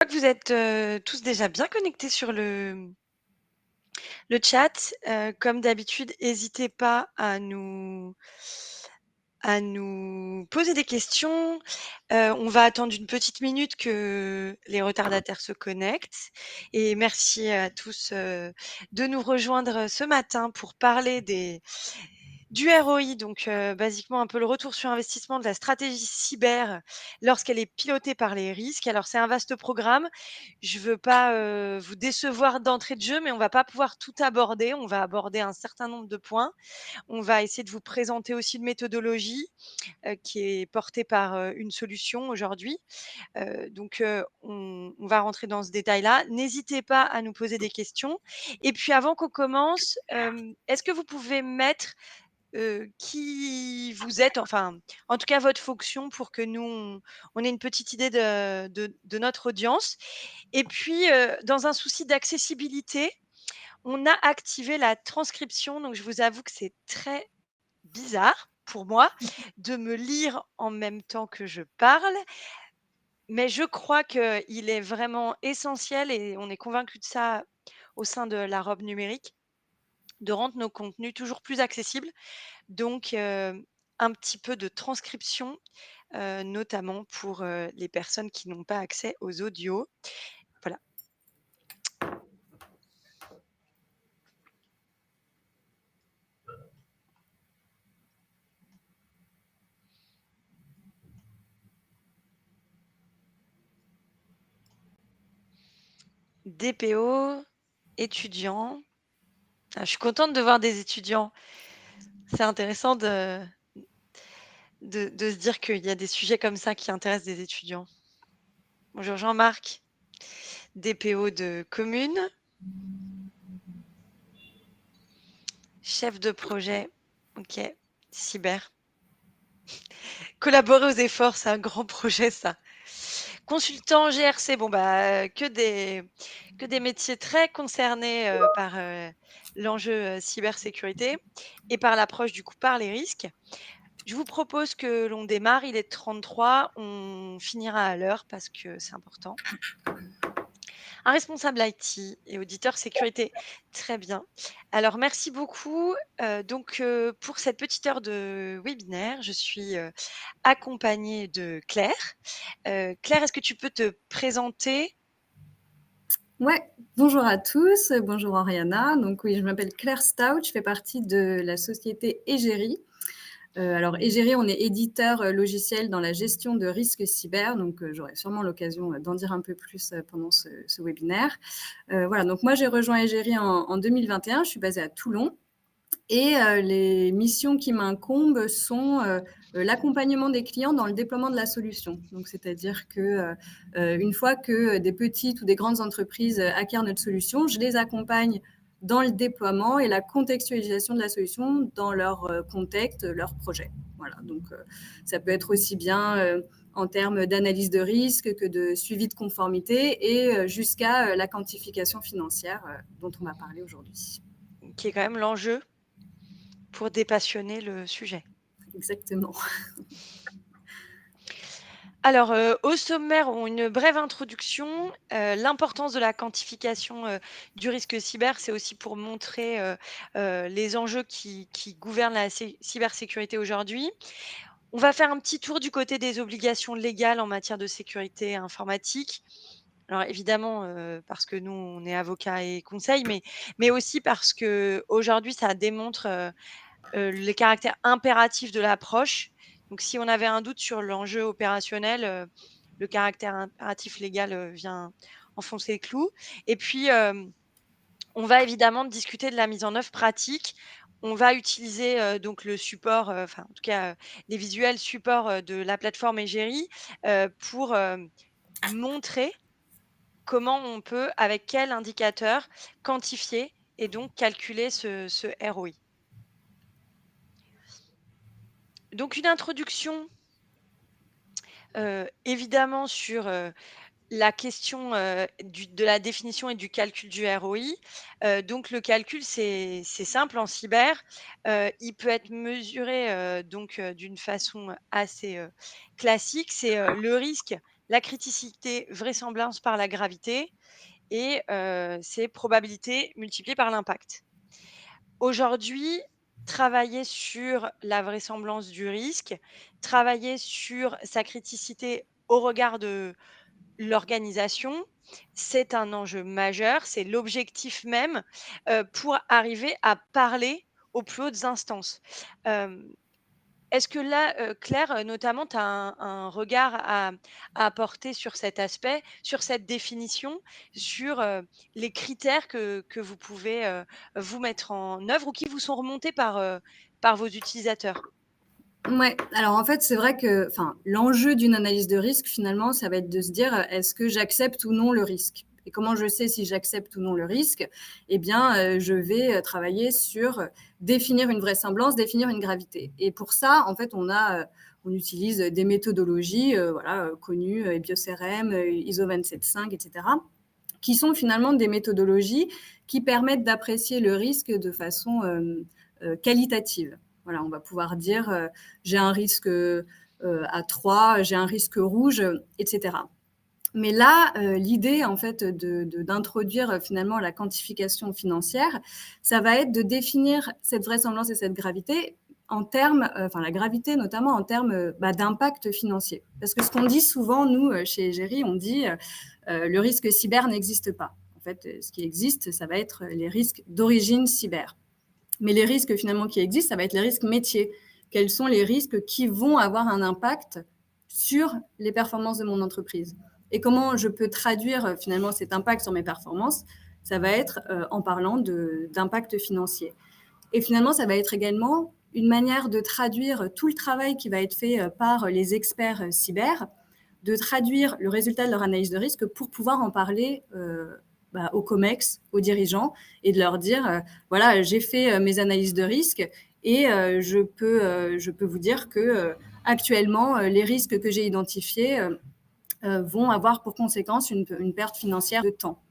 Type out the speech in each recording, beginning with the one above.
Je vois que vous êtes, tous déjà bien connectés sur le chat. Comme d'habitude, hésitez pas à nous poser des questions. On va attendre une petite minute que les retardataires se connectent et merci à tous, de nous rejoindre ce matin pour parler du ROI, donc basiquement un peu le retour sur investissement de la stratégie cyber lorsqu'elle est pilotée par les risques. Alors c'est un vaste programme. Je veux pas, vous décevoir d'entrée de jeu, mais on va pas pouvoir tout aborder. On va aborder un certain nombre de points. On va essayer de vous présenter aussi une méthodologie, qui est portée par, une solution aujourd'hui. On va rentrer dans ce détail-là. N'hésitez pas à nous poser des questions et puis avant qu'on commence, est-ce que vous pouvez mettre qui vous êtes, enfin, en tout cas votre fonction pour que nous, on ait une petite idée de notre audience. Et puis, dans un souci d'accessibilité, on a activé la transcription. Donc je vous avoue que c'est très bizarre pour moi de me lire en même temps que je parle, mais je crois qu'il est vraiment essentiel et on est convaincu de ça au sein de la robe numérique, de rendre nos contenus toujours plus accessibles. Donc, un petit peu de transcription, notamment pour, les personnes qui n'ont pas accès aux audios. Voilà. DPO, étudiants. Ah, je suis contente de voir des étudiants. C'est intéressant de se dire qu'il y a des sujets comme ça qui intéressent des étudiants. Bonjour Jean-Marc, DPO de commune. Chef de projet, OK, cyber. Collaborer aux efforts, c'est un grand projet ça. Consultant GRC, bon bah, que des métiers très concernés, par, l'enjeu, cybersécurité et par l'approche du coup par les risques. Je vous propose que l'on démarre, il est 33, on finira à l'heure parce que c'est important. Un responsable IT et auditeur sécurité. Très bien. Alors merci beaucoup. Pour cette petite heure de webinaire, je suis, accompagnée de Claire. Claire, est-ce que tu peux te présenter? Ouais, bonjour à tous, bonjour Ariana. Donc oui, je m'appelle Claire Stout, je fais partie de la société Egeri. Alors Egeri, on est éditeur logiciel dans la gestion de risques cyber, donc j'aurai sûrement l'occasion d'en dire un peu plus pendant ce webinaire. Voilà, donc moi j'ai rejoint Egeri en 2021, je suis basée à Toulon. Et les missions qui m'incombent sont l'accompagnement des clients dans le déploiement de la solution. Donc, c'est-à-dire que une fois que des petites ou des grandes entreprises acquièrent notre solution, je les accompagne dans le déploiement et la contextualisation de la solution dans leur contexte, leur projet. Voilà, donc ça peut être aussi bien en termes d'analyse de risque que de suivi de conformité et jusqu'à la quantification financière dont on va parler aujourd'hui. Qui est quand même l'enjeu pour dépassionner le sujet. Exactement. Alors, au sommaire, une brève introduction. L'importance de la quantification, du risque cyber, c'est aussi pour montrer, les enjeux qui gouvernent la cybersécurité aujourd'hui. On va faire un petit tour du côté des obligations légales en matière de sécurité informatique. Alors évidemment, parce que nous, on est avocats et conseils, mais aussi parce qu'aujourd'hui, ça démontre, le caractère impératif de l'approche. Donc si on avait un doute sur l'enjeu opérationnel, le caractère impératif légal, vient enfoncer le clou. Et puis, on va évidemment discuter de la mise en œuvre pratique. On va utiliser, donc le support, enfin en tout cas, les visuels supports, de la plateforme Egeri, pour, montrer comment on peut, avec quel indicateur, quantifier et donc calculer ce ROI. Donc une introduction, évidemment sur, la question, de la définition et du calcul du ROI. Donc le calcul, c'est simple en cyber. Il peut être mesuré, d'une façon assez, classique. C'est, le risque la criticité, vraisemblance par la gravité et c'est probabilité multipliée par l'impact. Aujourd'hui, travailler sur la vraisemblance du risque, travailler sur sa criticité au regard de l'organisation, c'est un enjeu majeur, c'est l'objectif même, pour arriver à parler aux plus hautes instances. Hem, Est-ce que là, Claire, notamment, tu as un regard à apporter sur cet aspect, sur cette définition, sur, les critères que vous pouvez, vous mettre en œuvre ou qui vous sont remontés par vos utilisateurs? Ouais, alors en fait, c'est vrai que, enfin, l'enjeu d'une analyse de risque, finalement, ça va être de se dire, est-ce que j'accepte ou non le risque? Et comment je sais si j'accepte ou non le risque? Eh bien, je vais travailler sur définir une vraisemblance, définir une gravité. Et pour ça, en fait, on utilise des méthodologies, voilà, connues, BioCRM, ISO 275, etc., qui sont finalement des méthodologies qui permettent d'apprécier le risque de façon qualitative. Voilà, on va pouvoir dire j'ai un risque à 3, j'ai un risque rouge, etc. Mais là, l'idée en fait d'introduire finalement la quantification financière, ça va être de définir cette vraisemblance et cette gravité en termes, enfin la gravité notamment en termes d'impact financier. Parce que ce qu'on dit souvent, nous, chez Egeri, on dit le risque cyber n'existe pas. En fait, ce qui existe, ça va être les risques d'origine cyber. Mais les risques finalement qui existent, ça va être les risques métiers. Quels sont les risques qui vont avoir un impact sur les performances de mon entreprise? Et comment je peux traduire finalement cet impact sur mes performances? Ça va être en parlant d'impact financier. Et finalement, ça va être également une manière de traduire tout le travail qui va être fait par les experts cyber, de traduire le résultat de leur analyse de risque pour pouvoir en parler aux COMEX, aux dirigeants, et de leur dire, voilà, j'ai fait mes analyses de risque et je peux vous dire que actuellement, les risques que j'ai identifiés vont avoir pour conséquence une perte financière de temps.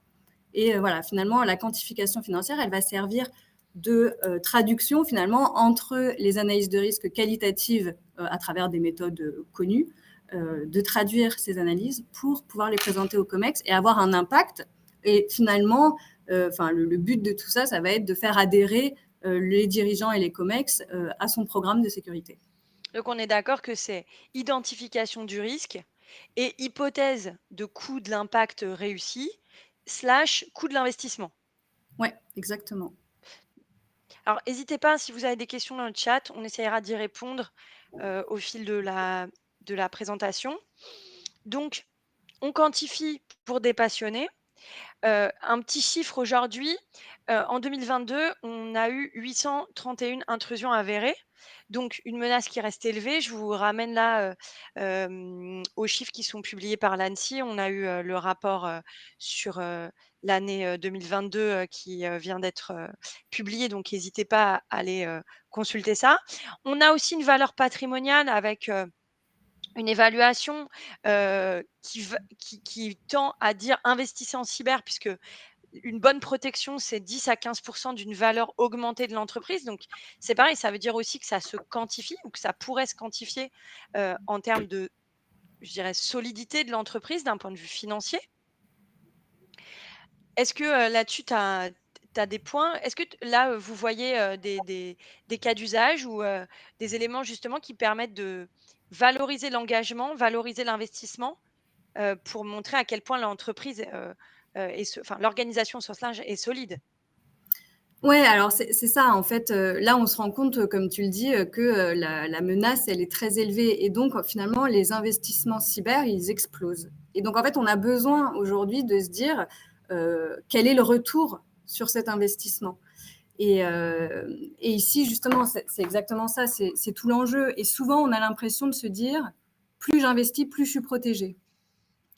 Et voilà, finalement, la quantification financière, elle va servir de traduction finalement entre les analyses de risque qualitatives à travers des méthodes connues, de traduire ces analyses pour pouvoir les présenter au COMEX et avoir un impact. Et finalement, le but de tout ça, ça va être de faire adhérer les dirigeants et les COMEX à son programme de sécurité. Donc on est d'accord que c'est identification du risque et hypothèse de coût de l'impact réussi, slash coût de l'investissement. Ouais, exactement. Alors n'hésitez pas, si vous avez des questions dans le chat, on essaiera d'y répondre, au fil de la présentation. Donc on quantifie pour des passionnés. Un petit chiffre aujourd'hui, en 2022, on a eu 831 intrusions avérées, donc une menace qui reste élevée. Je vous ramène là, aux chiffres qui sont publiés par l'ANSSI. On a eu, le rapport, sur, l'année, 2022, qui, vient d'être, publié, donc n'hésitez pas à aller, consulter ça. On a aussi une valeur patrimoniale avec, une évaluation, qui tend à dire: «Investissez en cyber», puisque une bonne protection, c'est 10 à 15 d'une valeur augmentée de l'entreprise. Donc c'est pareil, ça veut dire aussi que ça se quantifie ou que ça pourrait se quantifier, en termes de, je dirais, solidité de l'entreprise d'un point de vue financier. Est-ce que, là-dessus, tu as des points? Est-ce que là, vous voyez, des cas d'usage ou, des éléments justement qui permettent de valoriser l'engagement, valoriser l'investissement, pour montrer à quel point l'entreprise, l'organisation au sens large est solide? Ouais, alors c'est ça en fait, là on se rend compte, comme tu le dis, que, la menace elle est très élevée et donc finalement les investissements cyber, ils explosent et donc en fait on a besoin aujourd'hui de se dire, quel est le retour sur cet investissement? Et ici justement c'est exactement ça, c'est tout l'enjeu et souvent on a l'impression de se dire: «Plus j'investis, plus je suis protégé».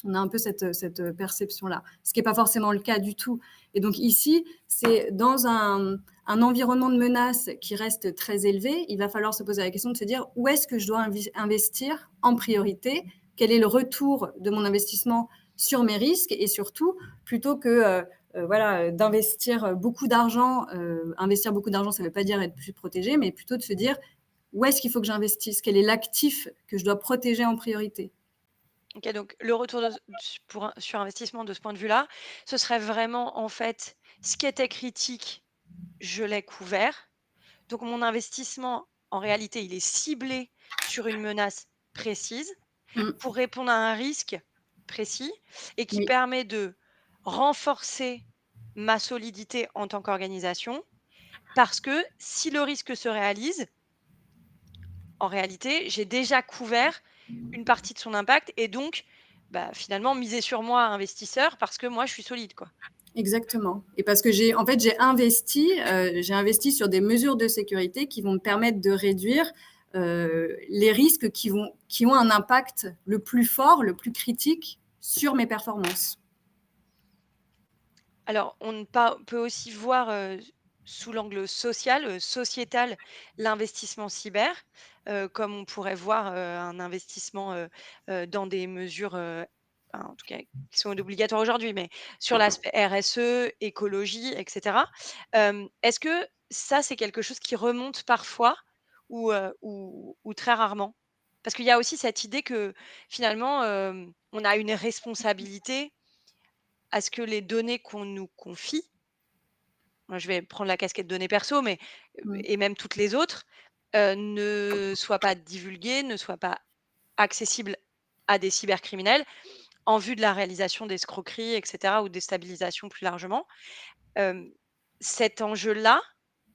On a un peu cette perception-là, ce qui n'est pas forcément le cas du tout. Et donc ici, c'est dans un environnement de menace qui reste très élevé, il va falloir se poser la question de se dire où est-ce que je dois investir en priorité, quel est le retour de mon investissement sur mes risques et surtout, plutôt que voilà, d'investir beaucoup d'argent, investir beaucoup d'argent, ça ne veut pas dire être plus protégé, mais plutôt de se dire où est-ce qu'il faut que j'investisse, quel est l'actif que je dois protéger en priorité. OK, donc le retour sur investissement de ce point de vue-là, ce serait vraiment, en fait, ce qui était critique, je l'ai couvert. Donc mon investissement, en réalité, il est ciblé sur une menace précise Mmh, pour répondre à un risque précis et qui oui, permet de renforcer ma solidité en tant qu'organisation. Parce que si le risque se réalise, en réalité, j'ai déjà couvert une partie de son impact et donc, bah, finalement, miser sur moi, investisseur, parce que moi, je suis solide, quoi. exactement. Et parce que j'ai investi sur des mesures de sécurité qui vont me permettre de réduire les risques qui ont un impact le plus fort, le plus critique sur mes performances. Alors, peut aussi voir, sous l'angle social, sociétal, l'investissement cyber, comme on pourrait voir, un investissement, dans des mesures, enfin, en tout cas, qui sont obligatoires aujourd'hui, mais sur l'aspect RSE, écologie et cetera. Est-ce que ça, c'est quelque chose qui remonte parfois ou très rarement? Parce qu'il y a aussi cette idée que finalement, on a une responsabilité à ce que les données qu'on nous confie, moi je vais prendre la casquette données perso, mais Mmh. et même toutes les autres, ne soient pas divulguées, ne soient pas accessibles à des cybercriminels en vue de la réalisation d'escroqueries et cetera ou déstabilisation plus largement. Hem, Cet enjeu-là,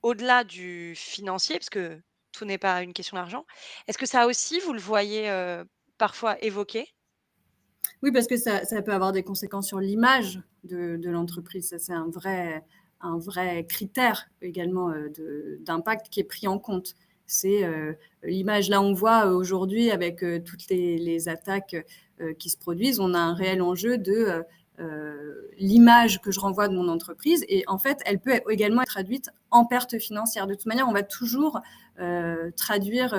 au-delà du financier, parce que tout n'est pas une question d'argent, est-ce que ça aussi vous le voyez, parfois évoqué? Oui, parce que ça peut avoir des conséquences sur l'image de l'entreprise. Ça, c'est un vrai critère également d'impact qui est pris en compte. C'est l'image. Là, on voit aujourd'hui avec toutes les attaques qui se produisent, on a un réel enjeu de l'image que je renvoie de mon entreprise. Et en fait, elle peut également être traduite en perte financière. De toute manière, on va toujours traduire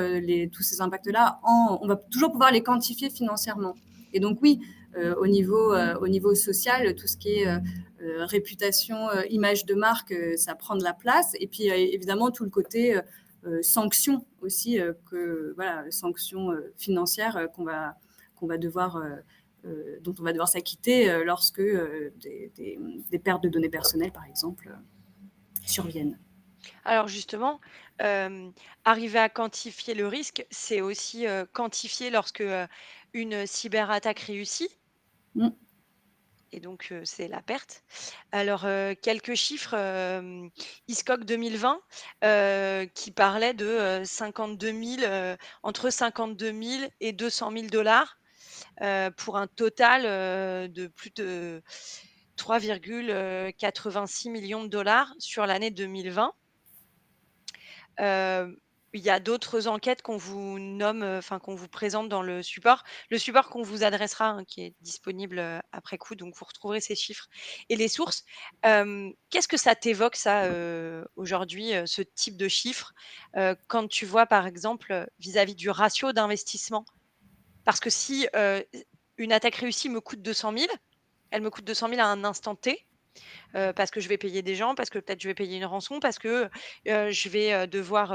tous ces impacts-là on va toujours pouvoir les quantifier financièrement. Et donc oui, au niveau social, tout ce qui est réputation, image de marque, ça prend de la place. Et puis évidemment tout le côté sanctions aussi, voilà, sanctions financières qu'on va devoir dont on va devoir s'acquitter lorsque des pertes de données personnelles, par exemple, surviennent. Alors justement, arriver à quantifier le risque, c'est aussi, quantifier lorsque, une cyberattaque réussit Mm. et donc c'est la perte. Alors, quelques chiffres, ISCOC 2020, qui parlait de, 52 000, entre 52 000 et 200 000 pour un total, de plus de 3,86 millions de dollars sur l'année 2020. Heu, il y a d'autres enquêtes qu'on vous nomme, enfin qu'on vous présente dans le support qu'on vous adressera, hein, qui est disponible, après coup, donc vous retrouverez ces chiffres et les sources. Qu'est-ce que ça t'évoque ça, aujourd'hui, ce type de chiffres, quand tu vois par exemple, vis-à-vis du ratio d'investissement? Parce que si, une attaque réussie me coûte 200 000, elle me coûte 200 000 à un instant T, parce que je vais payer des gens, parce que peut-être je vais payer une rançon, parce que, je vais, devoir,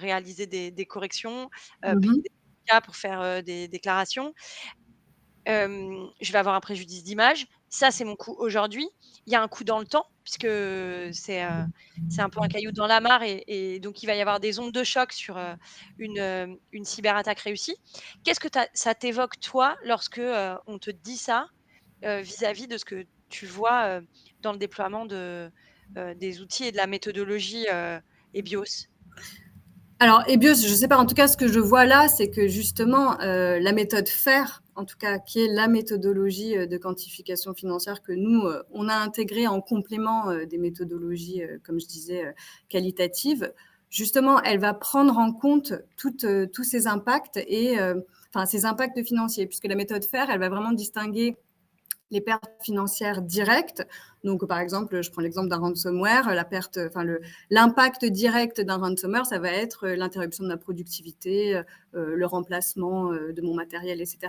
réaliser des corrections, payer Mhm. des avocats pour faire, des déclarations. Je vais avoir un préjudice d'image. Ça, c'est mon coût aujourd'hui. Il y a un coût dans le temps puisque c'est un peu un caillou dans la mare et donc il va y avoir des ondes de choc sur, une cyberattaque réussie. Qu'est-ce que ça t'évoque toi lorsque, on te dit ça? Vis-à-vis de ce que tu vois, dans le déploiement des outils et de la méthodologie, EBIOS? Alors, EBIOS, je ne sais pas, en tout cas, ce que je vois là, c'est que justement, la méthode FAIR, en tout cas, qui est la méthodologie de quantification financière que nous, on a intégrée en complément des méthodologies, comme je disais, qualitatives, justement, elle va prendre en compte tous ces impacts enfin, ces impacts financiers, puisque la méthode FAIR, elle va vraiment distinguer les pertes financières directes. Donc, par exemple, je prends l'exemple d'un ransomware, l'impact direct d'un ransomware, ça va être l'interruption de ma productivité, le remplacement de mon matériel, etc.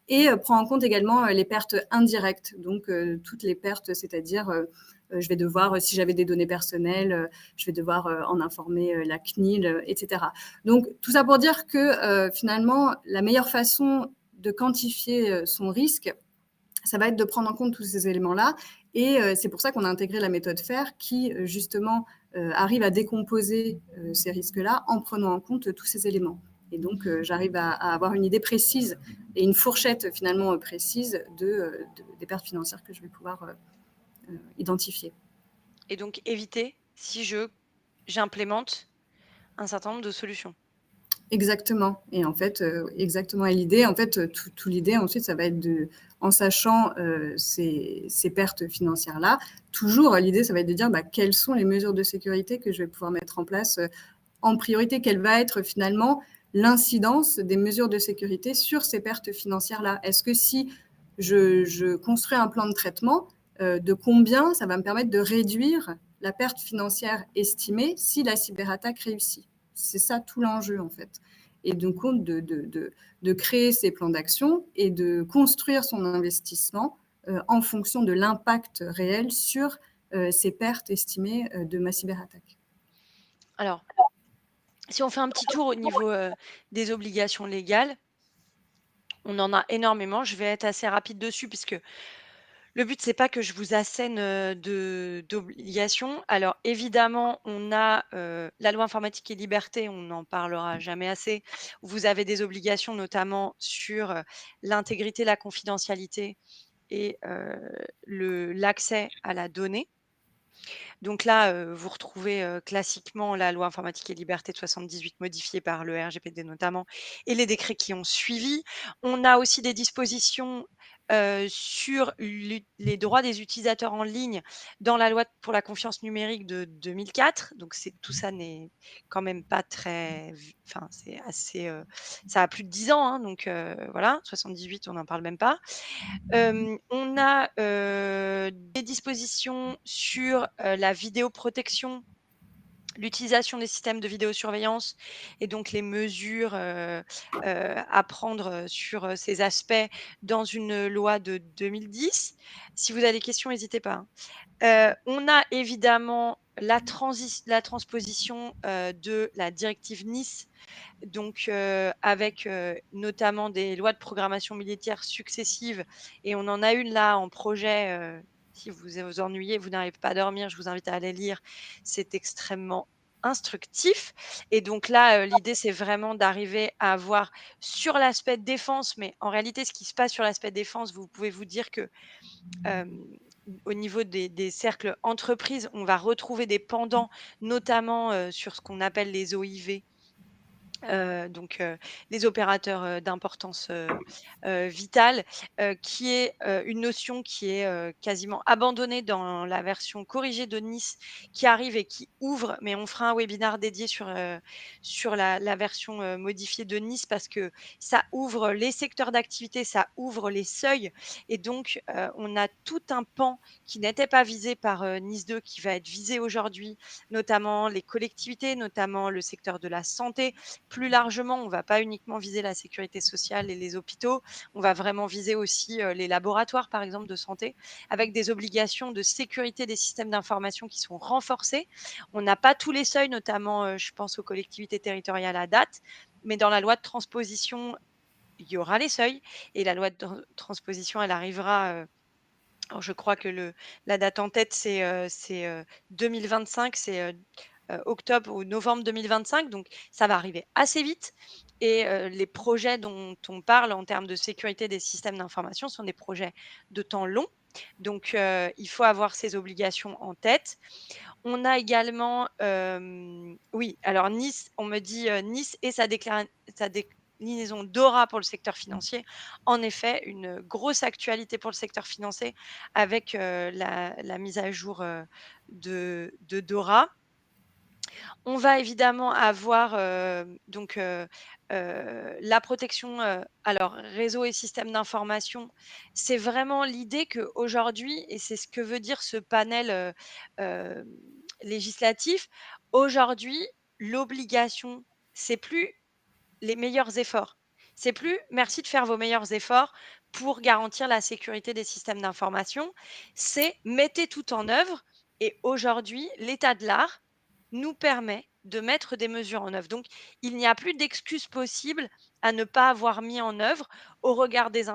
Et prend en compte également les pertes indirectes, donc toutes les pertes, c'est-à-dire je vais devoir, si j'avais des données personnelles, je vais devoir en informer la CNIL, etc. Donc, tout ça pour dire que finalement, la meilleure façon de quantifier son risque, ça va être de prendre en compte tous ces éléments-là. Et c'est pour ça qu'on a intégré la méthode FAIR qui, justement, arrive à décomposer ces risques-là en prenant en compte tous ces éléments. Et donc, j'arrive à avoir une idée précise et une fourchette finalement précise des pertes financières que je vais pouvoir identifier. Et donc éviter si j'implémente un certain nombre de solutions. Exactement. Et en fait, exactement. Et l'idée, en fait, tout l'idée ensuite, ça va être en sachant ces pertes financières-là, toujours l'idée, ça va être de dire quelles sont les mesures de sécurité que je vais pouvoir mettre en place en priorité, quelle va être finalement l'incidence des mesures de sécurité sur ces pertes financières-là. Est-ce que si je construis un plan de traitement, de combien ça va me permettre de réduire la perte financière estimée si la cyberattaque réussit? C'est ça tout l'enjeu, en fait. Et donc, de créer ces plans d'action et de construire son investissement en fonction de l'impact réel sur ces pertes estimées de ma cyberattaque. Alors, si on fait un petit tour au niveau des obligations légales, on en a énormément. Je vais être assez rapide dessus puisque le but, c'est pas que je vous assène d'obligations. Alors évidemment, on a la loi informatique et liberté, on n'en parlera jamais assez. Vous avez des obligations notamment sur l'intégrité, la confidentialité et l'accès à la donnée. Donc là, vous retrouvez classiquement la loi informatique et liberté de 78 modifiée par le RGPD notamment et les décrets qui ont suivi. On a aussi des dispositions sur les droits des utilisateurs en ligne dans la loi pour la confiance numérique de 2004. Donc tout ça n'est quand même pas très enfin, c'est assez, ça a plus de 10 ans, hein, donc voilà, 78, on n'en parle même pas. On a des dispositions sur la vidéoprotection, l'utilisation des systèmes de vidéosurveillance et donc les mesures à prendre sur ces aspects dans une loi de 2010. Si vous avez des questions, n'hésitez pas, hein. On a évidemment la transposition de la directive Nice, donc avec notamment des lois de programmation militaire successives et on en a une là en projet, si vous vous ennuyez, vous n'arrivez pas à dormir, je vous invite à aller lire. C'est extrêmement instructif et donc là, l'idée, c'est vraiment d'arriver à avoir sur l'aspect défense, mais en réalité, ce qui se passe sur l'aspect défense, vous pouvez vous dire que, hem, au niveau des cercles entreprises, on va retrouver des pendants, notamment, sur ce qu'on appelle les OIV, donc les opérateurs d'importance vitale, qui est une notion qui est quasiment abandonnée dans la version corrigée de Nice qui arrive et qui ouvre, mais on fera un webinaire dédié sur la version modifiée de Nice parce que ça ouvre les secteurs d'activité, ça ouvre les seuils et donc on a tout un pan qui n'était pas visé par Nice 2 qui va être visé aujourd'hui, notamment les collectivités, notamment le secteur de la santé. Plus largement, on ne va pas uniquement viser la sécurité sociale et les hôpitaux, on va vraiment viser aussi les laboratoires, par exemple, de santé, avec des obligations de sécurité des systèmes d'information qui sont renforcées. On n'a pas tous les seuils, notamment, je pense aux collectivités territoriales à date, mais dans la loi de transposition, il y aura les seuils et la loi de transposition, elle arrivera. Alors je crois que la date en tête, c'est 2025, c'est octobre ou novembre 2025, donc ça va arriver assez vite et les projets dont on parle en termes de sécurité des systèmes d'information sont des projets de temps long. Donc il faut avoir ces obligations en tête. On a également, oui, alors Nice, on me dit, Nice et sa déclinaison DORA pour le secteur financier. En effet, une grosse actualité pour le secteur financier avec, la mise à jour, de DORA. On va évidemment avoir, la protection, alors réseau et système d'information, c'est vraiment l'idée qu'aujourd'hui et c'est ce que veut dire ce panel, hem, législatif. Aujourd'hui, l'obligation, c'est plus les meilleurs efforts. C'est plus: «Merci de faire vos meilleurs efforts pour garantir la sécurité des systèmes d'information». C'est: «Mettez tout en œuvre» et aujourd'hui, l'état de l'art nous permet de mettre des mesures en œuvre. Donc, il n'y a plus d'excuses possibles à ne pas avoir mis en œuvre au regard des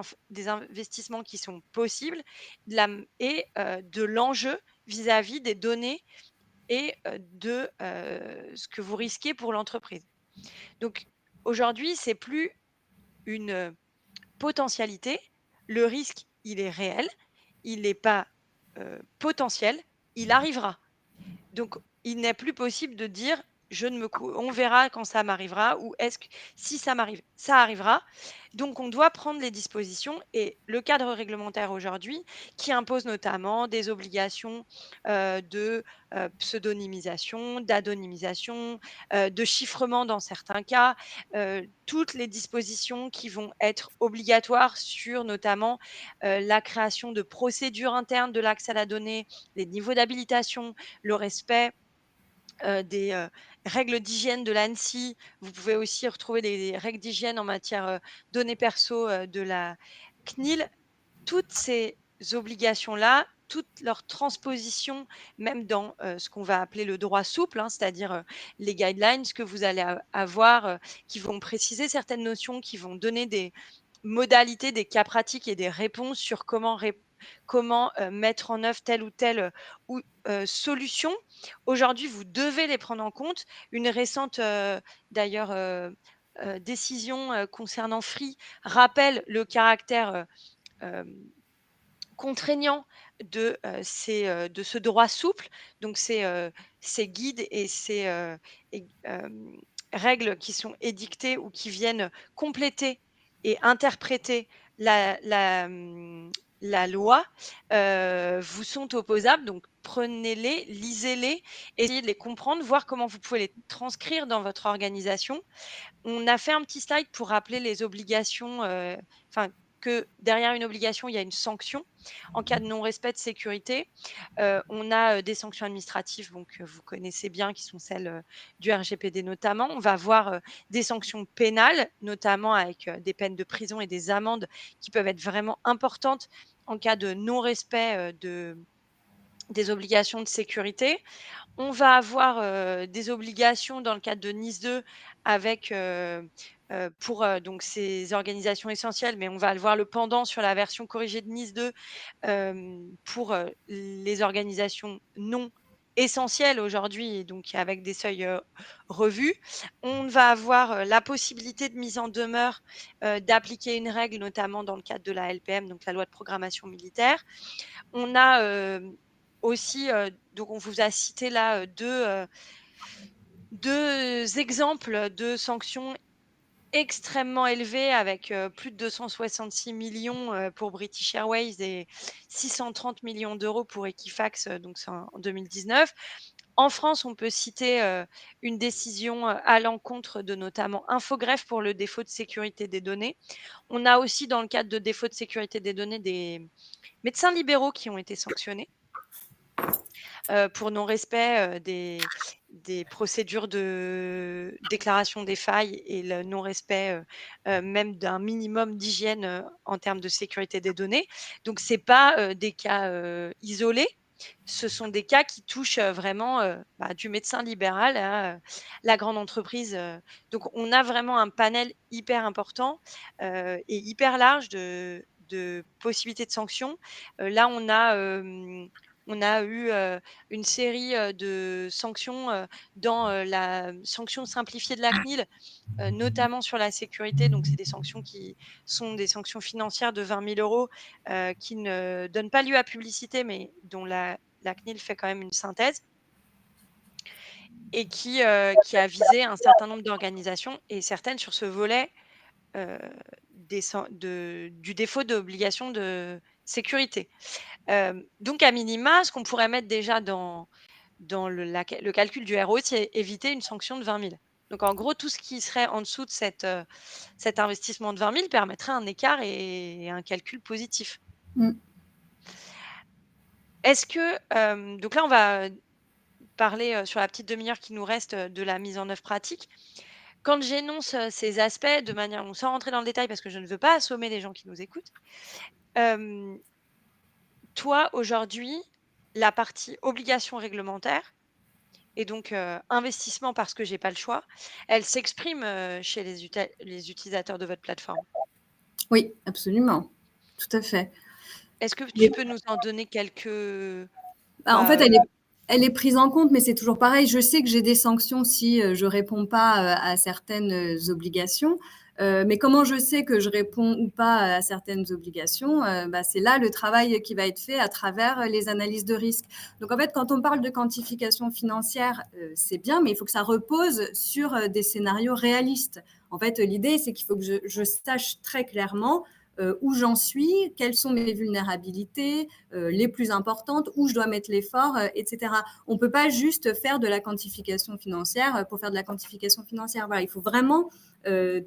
investissements qui sont possibles de l'enjeu vis-à-vis des données et de ce que vous risquez pour l'entreprise. Donc, aujourd'hui, c'est plus une potentialité. Le risque, il est réel, il n'est pas potentiel, il arrivera. Donc, il n'est plus possible de dire je ne me on verra quand ça m'arrivera ou est-ce que si ça m'arrive, ça arrivera. Donc, on doit prendre les dispositions et le cadre réglementaire aujourd'hui qui impose notamment des obligations de pseudonymisation, d'anonymisation, de chiffrement dans certains cas, toutes les dispositions qui vont être obligatoires sur notamment la création de procédures internes de l'accès à la donnée, les niveaux d'habilitation, le respect des règles d'hygiène de l'ANSSI. Vous pouvez aussi retrouver des règles d'hygiène en matière données perso de la CNIL. Toutes ces obligations-là, toute leur transposition, même dans ce qu'on va appeler le droit souple, hein, c'est-à-dire les guidelines que vous allez avoir, qui vont préciser certaines notions, qui vont donner des modalités, des cas pratiques et des réponses sur comment mettre en œuvre telle ou telle solution. Aujourd'hui, vous devez les prendre en compte. Une récente, d'ailleurs, décision concernant Free rappelle le caractère hem, contraignant de ce droit souple. Donc ces guides et règles qui sont édictées ou qui viennent compléter et interpréter la loi, vous sont opposables. Donc prenez-les, lisez-les, essayez de les comprendre, voir comment vous pouvez les transcrire dans votre organisation. On a fait un petit slide pour rappeler les obligations, enfin, que derrière une obligation, il y a une sanction en cas de non-respect de sécurité. On a, des sanctions administratives, donc vous connaissez bien, qui sont celles, du RGPD notamment. On va avoir, des sanctions pénales, notamment avec, des peines de prison et des amendes qui peuvent être vraiment importantes en cas de non-respect, des obligations de sécurité. On va avoir, des obligations dans le cadre de Nice 2 avec, pour, donc ces organisations essentielles, mais on va voir le pendant sur la version corrigée de Nice 2, pour, les organisations non essentielles aujourd'hui et donc avec des seuils, revus. On va avoir, la possibilité de mise en demeure, d'appliquer une règle, notamment dans le cadre de la LPM, donc la loi de programmation militaire. On a, aussi, donc on vous a cité là, 2 exemples de sanctions extrêmement élevées avec, plus de 266 millions pour British Airways et 630 millions d'euros pour Equifax, donc c'est en 2019. En France, on peut citer, une décision, à l'encontre de notamment Infogreffe pour le défaut de sécurité des données. On a aussi dans le cadre de défaut de sécurité des données des médecins libéraux qui ont été sanctionnés. Pour non-respect, des procédures de déclaration des failles et le non-respect, même d'un minimum d'hygiène, en termes de sécurité des données. Donc c'est pas, des cas, isolés, ce sont des cas qui touchent, vraiment, du médecin libéral à, la grande entreprise, donc on a vraiment un panel hyper important, et hyper large de possibilités de sanctions. Là, on a eu, une série, de sanctions, dans, la sanction simplifiée de la CNIL, notamment sur la sécurité. Donc c'est des sanctions qui sont des sanctions financières de 20 000 €, qui ne donnent pas lieu à publicité, mais dont la CNIL fait quand même une synthèse et qui a visé un certain nombre d'organisations et certaines sur ce volet, heu, du défaut d'obligation de sécurité. Donc à minima, ce qu'on pourrait mettre déjà dans le calcul du ROI, c'est éviter une sanction de 20 000. Donc en gros, tout ce qui serait en dessous de cet investissement de 20 000 permettrait un écart et un calcul positif. Mmh. Est-ce que, donc là, on va parler, sur la petite demi-heure qui nous reste, de la mise en œuvre pratique. Quand j'énonce, ces aspects de manière sans rentrer dans le détail parce que je ne veux pas assommer les gens qui nous écoutent, hem, toi, aujourd'hui, la partie obligation réglementaire, et donc investissement parce que j'ai pas le choix, elle s'exprime, chez les utilisateurs de votre plateforme. Oui, absolument, tout à fait. Est-ce que Mais tu peux nous en donner quelques bah, en fait, bah, elle est prise en compte, mais c'est toujours pareil. Je sais que j'ai des sanctions si, je réponds pas, à certaines, obligations. Mais comment je sais que je réponds ou pas à certaines obligations? Bah, c'est là le travail qui va être fait à travers, les analyses de risque. Donc en fait, quand on parle de quantification financière, c'est bien, mais il faut que ça repose sur, des scénarios réalistes. En fait, l'idée, c'est qu'il faut que je sache très clairement, où j'en suis, quelles sont mes vulnérabilités, les plus importantes, où je dois mettre l'effort, etc. On ne peut pas juste faire de la quantification financière pour faire de la quantification financière. Voilà, il faut vraiment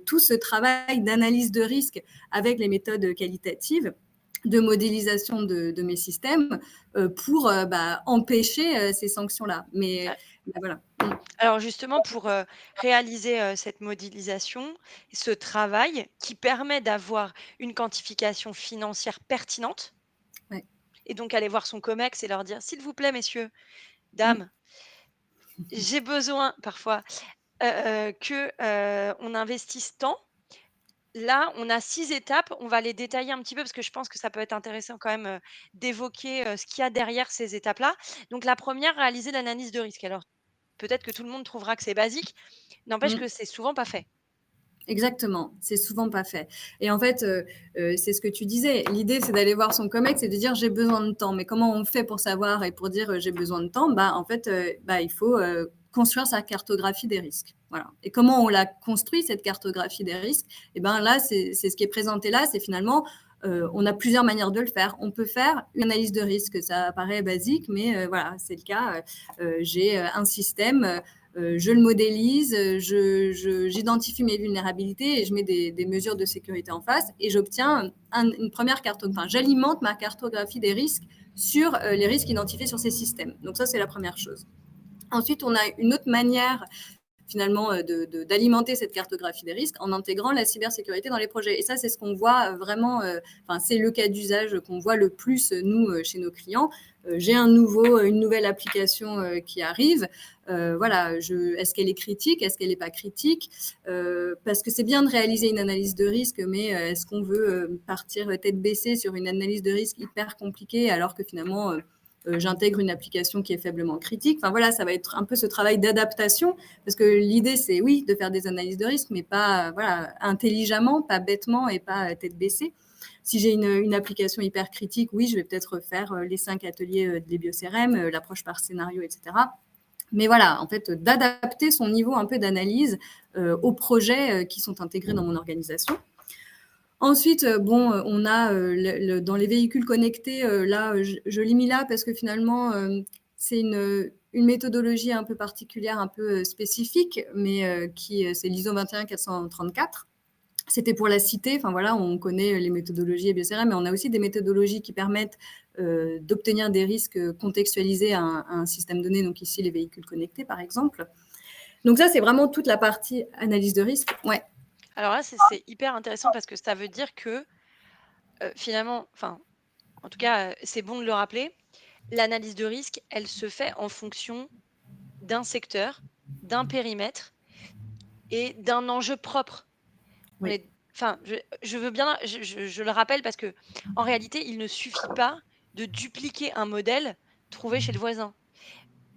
tout ce travail d'analyse de risque avec les méthodes qualitatives de modélisation de mes systèmes pour empêcher ces sanctions-là. Mais voilà. alors justement pour, réaliser, cette modélisation, ce travail qui permet d'avoir une quantification financière pertinente Ouais. et donc aller voir son comex et leur dire: «S'il vous plaît messieurs, Mm. dames, j'ai besoin parfois, que, on investisse tant. Là, on a 6 étapes, on va les détailler un petit peu parce que je pense que ça peut être intéressant quand même, d'évoquer, ce qu'il y a derrière ces étapes-là. Donc la première, réaliser l'analyse de risque. Alors peut-être que tout le monde trouvera que c'est basique, n'empêche Mm. que c'est souvent pas fait. Exactement, c'est souvent pas fait. Et en fait, c'est ce que tu disais. L'idée, c'est d'aller voir son comex et de dire j'ai besoin de temps. Mais comment on fait pour savoir et pour dire j'ai besoin de temps? Bah, en fait, il faut construire sa cartographie des risques. Voilà. Et comment on la construit cette cartographie des risques? Et ben là, c'est ce qui est présenté là. C'est finalement on a plusieurs manières de le faire. On peut faire une analyse de risque. Ça paraît basique, mais voilà, c'est le cas. J'ai un système. Je le modélise, j'identifie mes vulnérabilités et je mets des mesures de sécurité en face et j'obtiens une première cartographie. Enfin, j'alimente ma cartographie des risques sur les risques identifiés sur ces systèmes. Donc ça, c'est la première chose. Ensuite, on a une autre manière finalement d'alimenter cette cartographie des risques en intégrant la cybersécurité dans les projets. Et ça, c'est ce qu'on voit vraiment, c'est le cas d'usage qu'on voit le plus, nous, chez nos clients. J'ai une nouvelle application qui arrive. Voilà, est-ce qu'elle est critique? Est-ce qu'elle n'est pas critique? Parce que c'est bien de réaliser une analyse de risque, mais est-ce qu'on veut partir tête baissée sur une analyse de risque hyper compliquée alors que finalement j'intègre une application qui est faiblement critique. Enfin voilà, ça va être un peu ce travail d'adaptation, parce que l'idée c'est oui de faire des analyses de risque, mais pas voilà intelligemment, pas bêtement et pas tête baissée. Si j'ai une application hyper critique, oui, je vais peut-être faire les 5 ateliers de l'EBIOS-CRM, l'approche par scénario, etc. Mais voilà, en fait, d'adapter son niveau un peu d'analyse aux projets qui sont intégrés dans mon organisation. Ensuite, bon, on a dans les véhicules connectés, là, je l'ai mis là parce que finalement, c'est une méthodologie un peu particulière, un peu spécifique, mais c'est l'ISO 21434. C'était pour la cité. Enfin voilà, on connaît les méthodologies EBIOS-RM, mais on a aussi des méthodologies qui permettent d'obtenir des risques contextualisés à un système donné, donc ici les véhicules connectés par exemple. Donc ça, c'est vraiment toute la partie analyse de risque. Ouais. Alors là, c'est hyper intéressant parce que ça veut dire que, finalement, enfin, en tout cas, c'est bon de le rappeler, l'analyse de risque, elle se fait en fonction d'un secteur, d'un périmètre et d'un enjeu propre. On Oui. est enfin, je veux bien je le rappelle parce que en réalité, il ne suffit pas de dupliquer un modèle trouvé chez le voisin.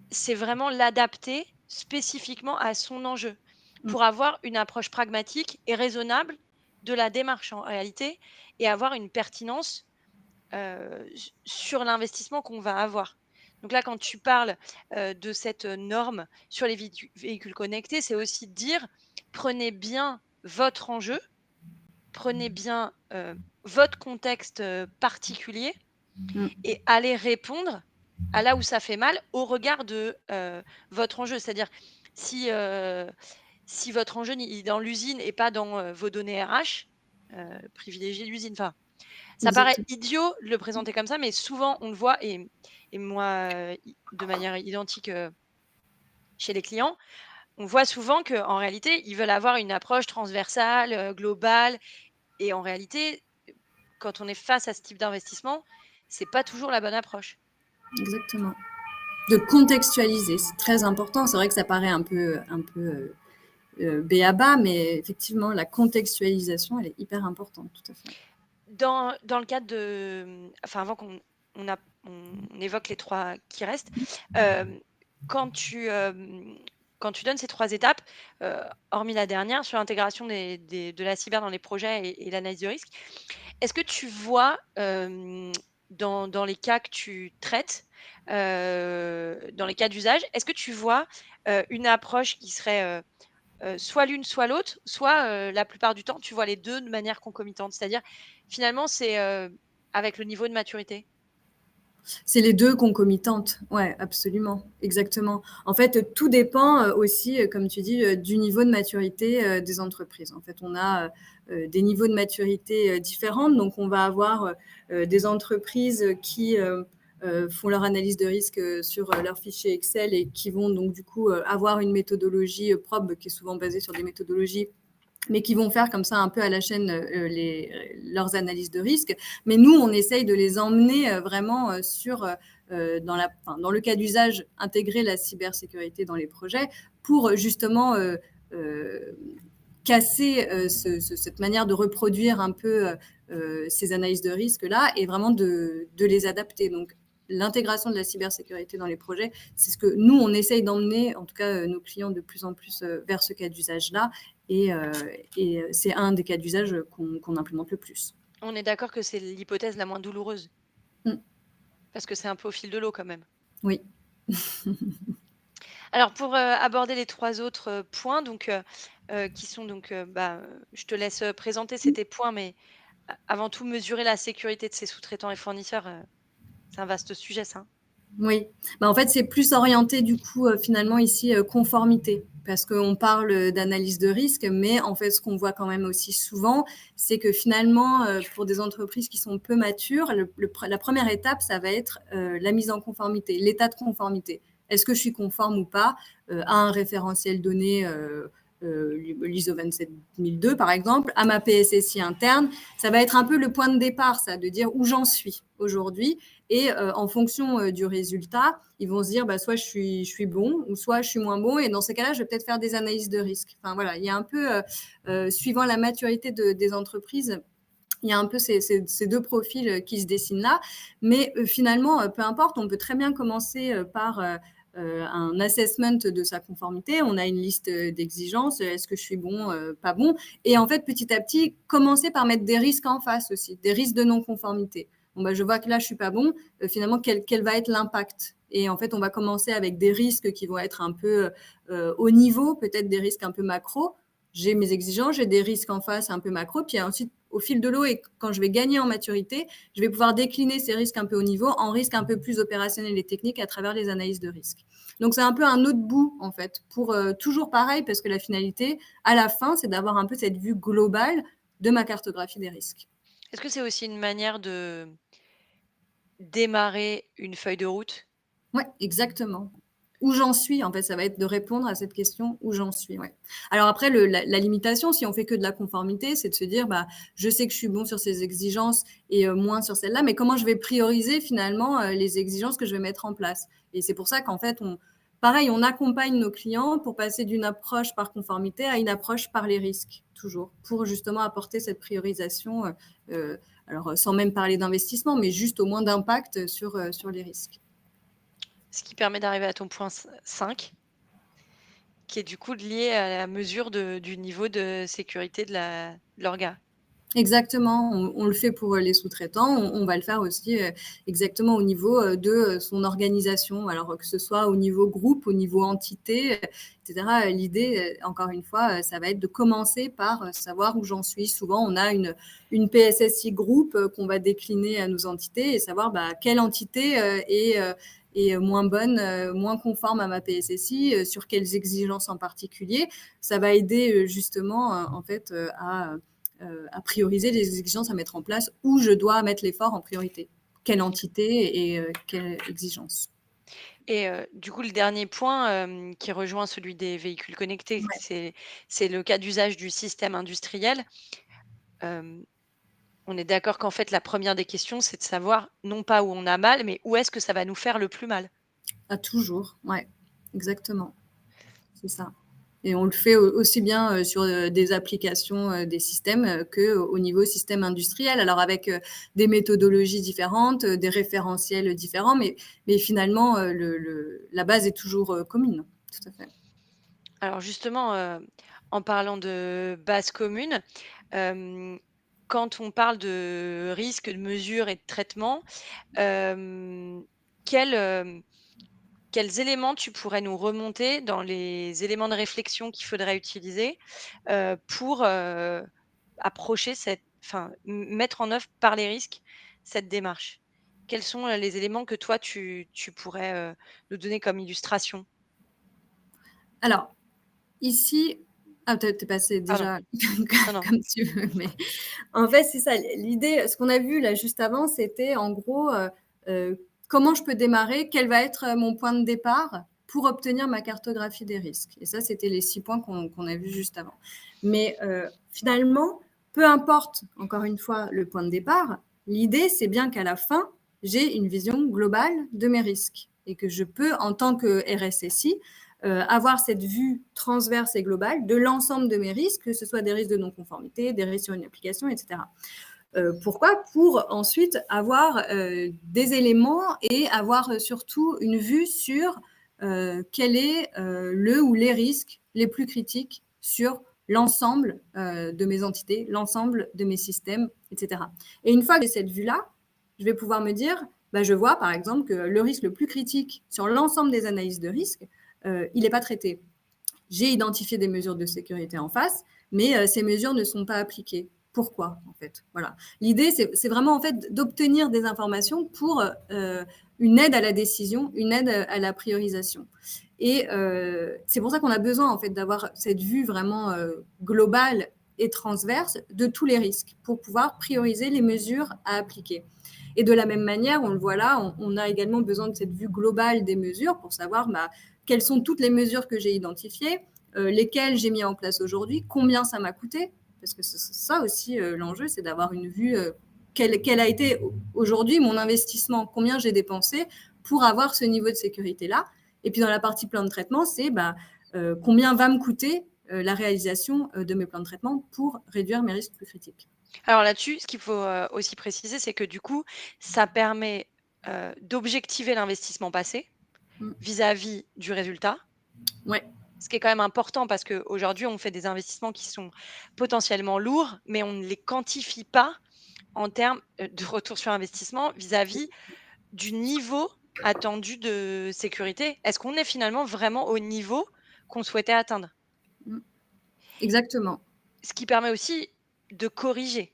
C'est vraiment l'adapter spécifiquement à son enjeu, Mm. pour avoir une approche pragmatique et raisonnable de la démarche en réalité et avoir une pertinence, sur l'investissement qu'on va avoir. Donc là, quand tu parles, de cette, norme sur les véhicules connectés, c'est aussi de dire: «Prenez bien votre enjeu, prenez bien, votre contexte, particulier Mm. et allez répondre à là où ça fait mal au regard de, votre enjeu». C'est-à-dire si, si votre enjeu il est dans l'usine et pas dans, vos données RH, privilégiez l'usine. Enfin, ça paraît Exactement. idiot de le présenter comme ça, mais souvent on le voit et moi, de manière identique, chez les clients, on voit souvent qu'en réalité, ils veulent avoir une approche transversale, globale et en réalité, quand on est face à ce type d'investissement, c'est pas toujours la bonne approche. Exactement. De contextualiser, c'est très important. C'est vrai que ça paraît un peu b.a.-ba, mais effectivement, la contextualisation, elle est hyper importante, tout à fait. Dans le cadre enfin, avant on évoque les 3 qui restent, hem, quand tu, quand tu donnes ces 3 étapes, heu, hormis la dernière sur l'intégration de la cyber dans les projets et l'analyse de risque, est-ce que tu vois, dans les cas que tu traites, dans les cas d'usage, est-ce que tu vois, une approche qui serait, soit l'une, soit l'autre, soit, la plupart du temps, tu vois les 2 de manière concomitante? C'est-à-dire, finalement, c'est, avec le niveau de maturité? C'est les 2 concomitantes. Ouais, absolument, exactement. En fait, tout dépend, aussi, comme tu dis, du niveau de maturité, des entreprises. En fait, on a, des niveaux de maturité, différents. Donc on va avoir, des entreprises qui, font leur analyse de risque, sur, leur fichier Excel et qui vont donc du coup, avoir une méthodologie, propre qui est souvent basée sur des méthodologies, mais qui vont faire comme ça un peu à la chaîne leurs analyses de risque. Mais nous, on essaye de les emmener vraiment sur, dans le cas d'usage, intégrer la cybersécurité dans les projets pour justement casser cette manière de reproduire un peu ces analyses de risque-là et vraiment de les adapter. Donc, l'intégration de la cybersécurité dans les projets, c'est ce que nous, on essaye d'emmener, en tout cas nos clients de plus en plus vers ce cas d'usage-là. Et c'est un des cas d'usage qu'on implémente le plus. On est d'accord que c'est l'hypothèse la moins douloureuse? Mm. Parce que c'est un peu au fil de l'eau quand même. Oui. Alors pour, aborder les 3 autres, points donc, qui sont donc, je te laisse, présenter ces tes points, mais avant tout mesurer la sécurité de ses sous-traitants et fournisseurs, c'est un vaste sujet ça, hein? Oui, bah, en fait, c'est plus orienté du coup, finalement ici, conformité. Parce qu'on parle, d'analyse de risque, mais en fait, ce qu'on voit quand même aussi souvent, c'est que finalement, pour des entreprises qui sont peu matures, la première étape, ça va être, la mise en conformité, l'état de conformité. Est-ce que je suis conforme ou pas, à un référentiel donné, l'ISO 27002 par exemple, à ma PSSI interne? Ça va être un peu le point de départ ça, de dire où j'en suis aujourd'hui et en fonction du résultat, ils vont se dire bah, soit je suis bon ou soit je suis moins bon. Et dans ces cas-là, je vais peut-être faire des analyses de risque. Enfin, voilà, il y a un peu, suivant la maturité des entreprises, il y a un peu ces deux profils qui se dessinent là. Mais finalement, peu importe, on peut très bien commencer par un assessment de sa conformité. On a une liste d'exigences. Est-ce que je suis bon, pas bon? Et en fait, petit à petit, commencer par mettre des risques en face aussi, des risques de non-conformité. Bon, bah, je vois que là, je suis pas bon. Finalement, quel va être l'impact? Et en fait, on va commencer avec des risques qui vont être un peu haut niveau, peut-être des risques un peu macro. J'ai mes exigences, j'ai des risques en face un peu macro, puis ensuite, au fil de l'eau et quand je vais gagner en maturité, je vais pouvoir décliner ces risques un peu haut niveau en risques un peu plus opérationnels et techniques à travers les analyses de risque. Donc, c'est un peu un autre bout, en fait, pour toujours pareil, parce que la finalité, à la fin, c'est d'avoir un peu cette vue globale de ma cartographie des risques. Est-ce que c'est aussi une manière de démarrer une feuille de route? Ouais, exactement. Où j'en suis, en fait, ça va être de répondre à cette question où j'en suis. Ouais. Alors après, la limitation, si on fait que de la conformité, c'est de se dire, bah, je sais que je suis bon sur ces exigences et moins sur celles-là, mais comment je vais prioriser finalement les exigences que je vais mettre en place. Et c'est pour ça qu'en fait, pareil, on accompagne nos clients pour passer d'une approche par conformité à une approche par les risques, toujours, pour justement apporter cette priorisation, alors sans même parler d'investissement, mais juste au moins d'impact sur les risques. Ce qui permet d'arriver à ton point 5, qui est du coup lié à la mesure du niveau de sécurité de l'orga. Exactement, on le fait pour les sous-traitants, on va le faire aussi exactement au niveau de son organisation, alors que ce soit au niveau groupe, au niveau entité, etc. L'idée, encore une fois, ça va être de commencer par savoir où j'en suis. Souvent, on a une PSSI groupe qu'on va décliner à nos entités et savoir bah, quelle entité est moins bonne, moins conforme à ma PSSI, sur quelles exigences en particulier. Ça va aider justement en fait à prioriser les exigences à mettre en place, où je dois mettre l'effort en priorité. Quelle entité et quelle exigence. Et du coup, le dernier point, qui rejoint celui des véhicules connectés, c'est le cas d'usage du système industriel. Hem, on est d'accord qu'en fait, la première des questions, c'est de savoir non pas où on a mal, mais où est-ce que ça va nous faire le plus mal? Ah toujours, ouais, exactement, c'est ça. Et on le fait aussi bien sur des applications, des systèmes, qu'au niveau système industriel. Alors avec des méthodologies différentes, des référentiels différents, mais finalement, la base est toujours commune. Tout à fait. Alors justement, en parlant de base commune, hem, quand on parle de risque, de mesure et de traitement, hem, quels, quels éléments tu pourrais nous remonter dans les éléments de réflexion qu'il faudrait utiliser, pour, approcher cette enfin, mettre en œuvre par les risques, cette démarche? Quels sont, les éléments que toi tu pourrais, nous donner comme illustration? Alors ici, ah tu es passé Pardon, déjà non, non. comme tu veux, mais en fait, c'est ça l'idée, ce qu'on a vu là juste avant, c'était en gros, comment je peux démarrer? Quel va être, mon point de départ pour obtenir ma cartographie des risques? Et ça, c'était les 6 points qu'on a vus juste avant. Mais, finalement, peu importe, encore une fois, le point de départ, l'idée, c'est bien qu'à la fin, j'ai une vision globale de mes risques et que je peux, en tant que RSSI, avoir cette vue transverse et globale de l'ensemble de mes risques, que ce soit des risques de non-conformité, des risques sur une application, etc. Pourquoi? Pour ensuite avoir des éléments et avoir surtout une vue sur quel est le ou les risques les plus critiques sur l'ensemble de mes entités, l'ensemble de mes systèmes, etc. Et une fois que j'ai cette vue-là, je vais pouvoir me dire, bah, je vois par exemple que le risque le plus critique sur l'ensemble des analyses de risque, il n'est pas traité. J'ai identifié des mesures de sécurité en face, mais ces mesures ne sont pas appliquées. Pourquoi, en fait? Voilà. L'idée, c'est vraiment en fait d'obtenir des informations pour une aide à la décision, une aide à la priorisation. Et c'est pour ça qu'on a besoin en fait d'avoir cette vue vraiment globale et transverse de tous les risques pour pouvoir prioriser les mesures à appliquer. Et de la même manière, on le voit là, on a également besoin de cette vue globale des mesures pour savoir bah, quelles sont toutes les mesures que j'ai identifiées, lesquelles j'ai mis en place aujourd'hui, combien ça m'a coûté, parce que c'est ça aussi l'enjeu, c'est d'avoir une vue, quel a été aujourd'hui mon investissement, combien j'ai dépensé pour avoir ce niveau de sécurité-là. Et puis dans la partie plan de traitement, c'est bah, combien va me coûter la réalisation de mes plans de traitement pour réduire mes risques plus critiques. Alors là-dessus, ce qu'il faut, aussi préciser, c'est que du coup, ça permet, d'objectiver l'investissement passé Mm. vis-à-vis du résultat. Ouais, Ce qui est quand même important parce qu'aujourd'hui, on fait des investissements qui sont potentiellement lourds, mais on ne les quantifie pas en termes, de retour sur investissement vis-à-vis du niveau attendu de sécurité. Est-ce qu'on est finalement vraiment au niveau qu'on souhaitait atteindre? mm. Exactement. Ce qui permet aussi de corriger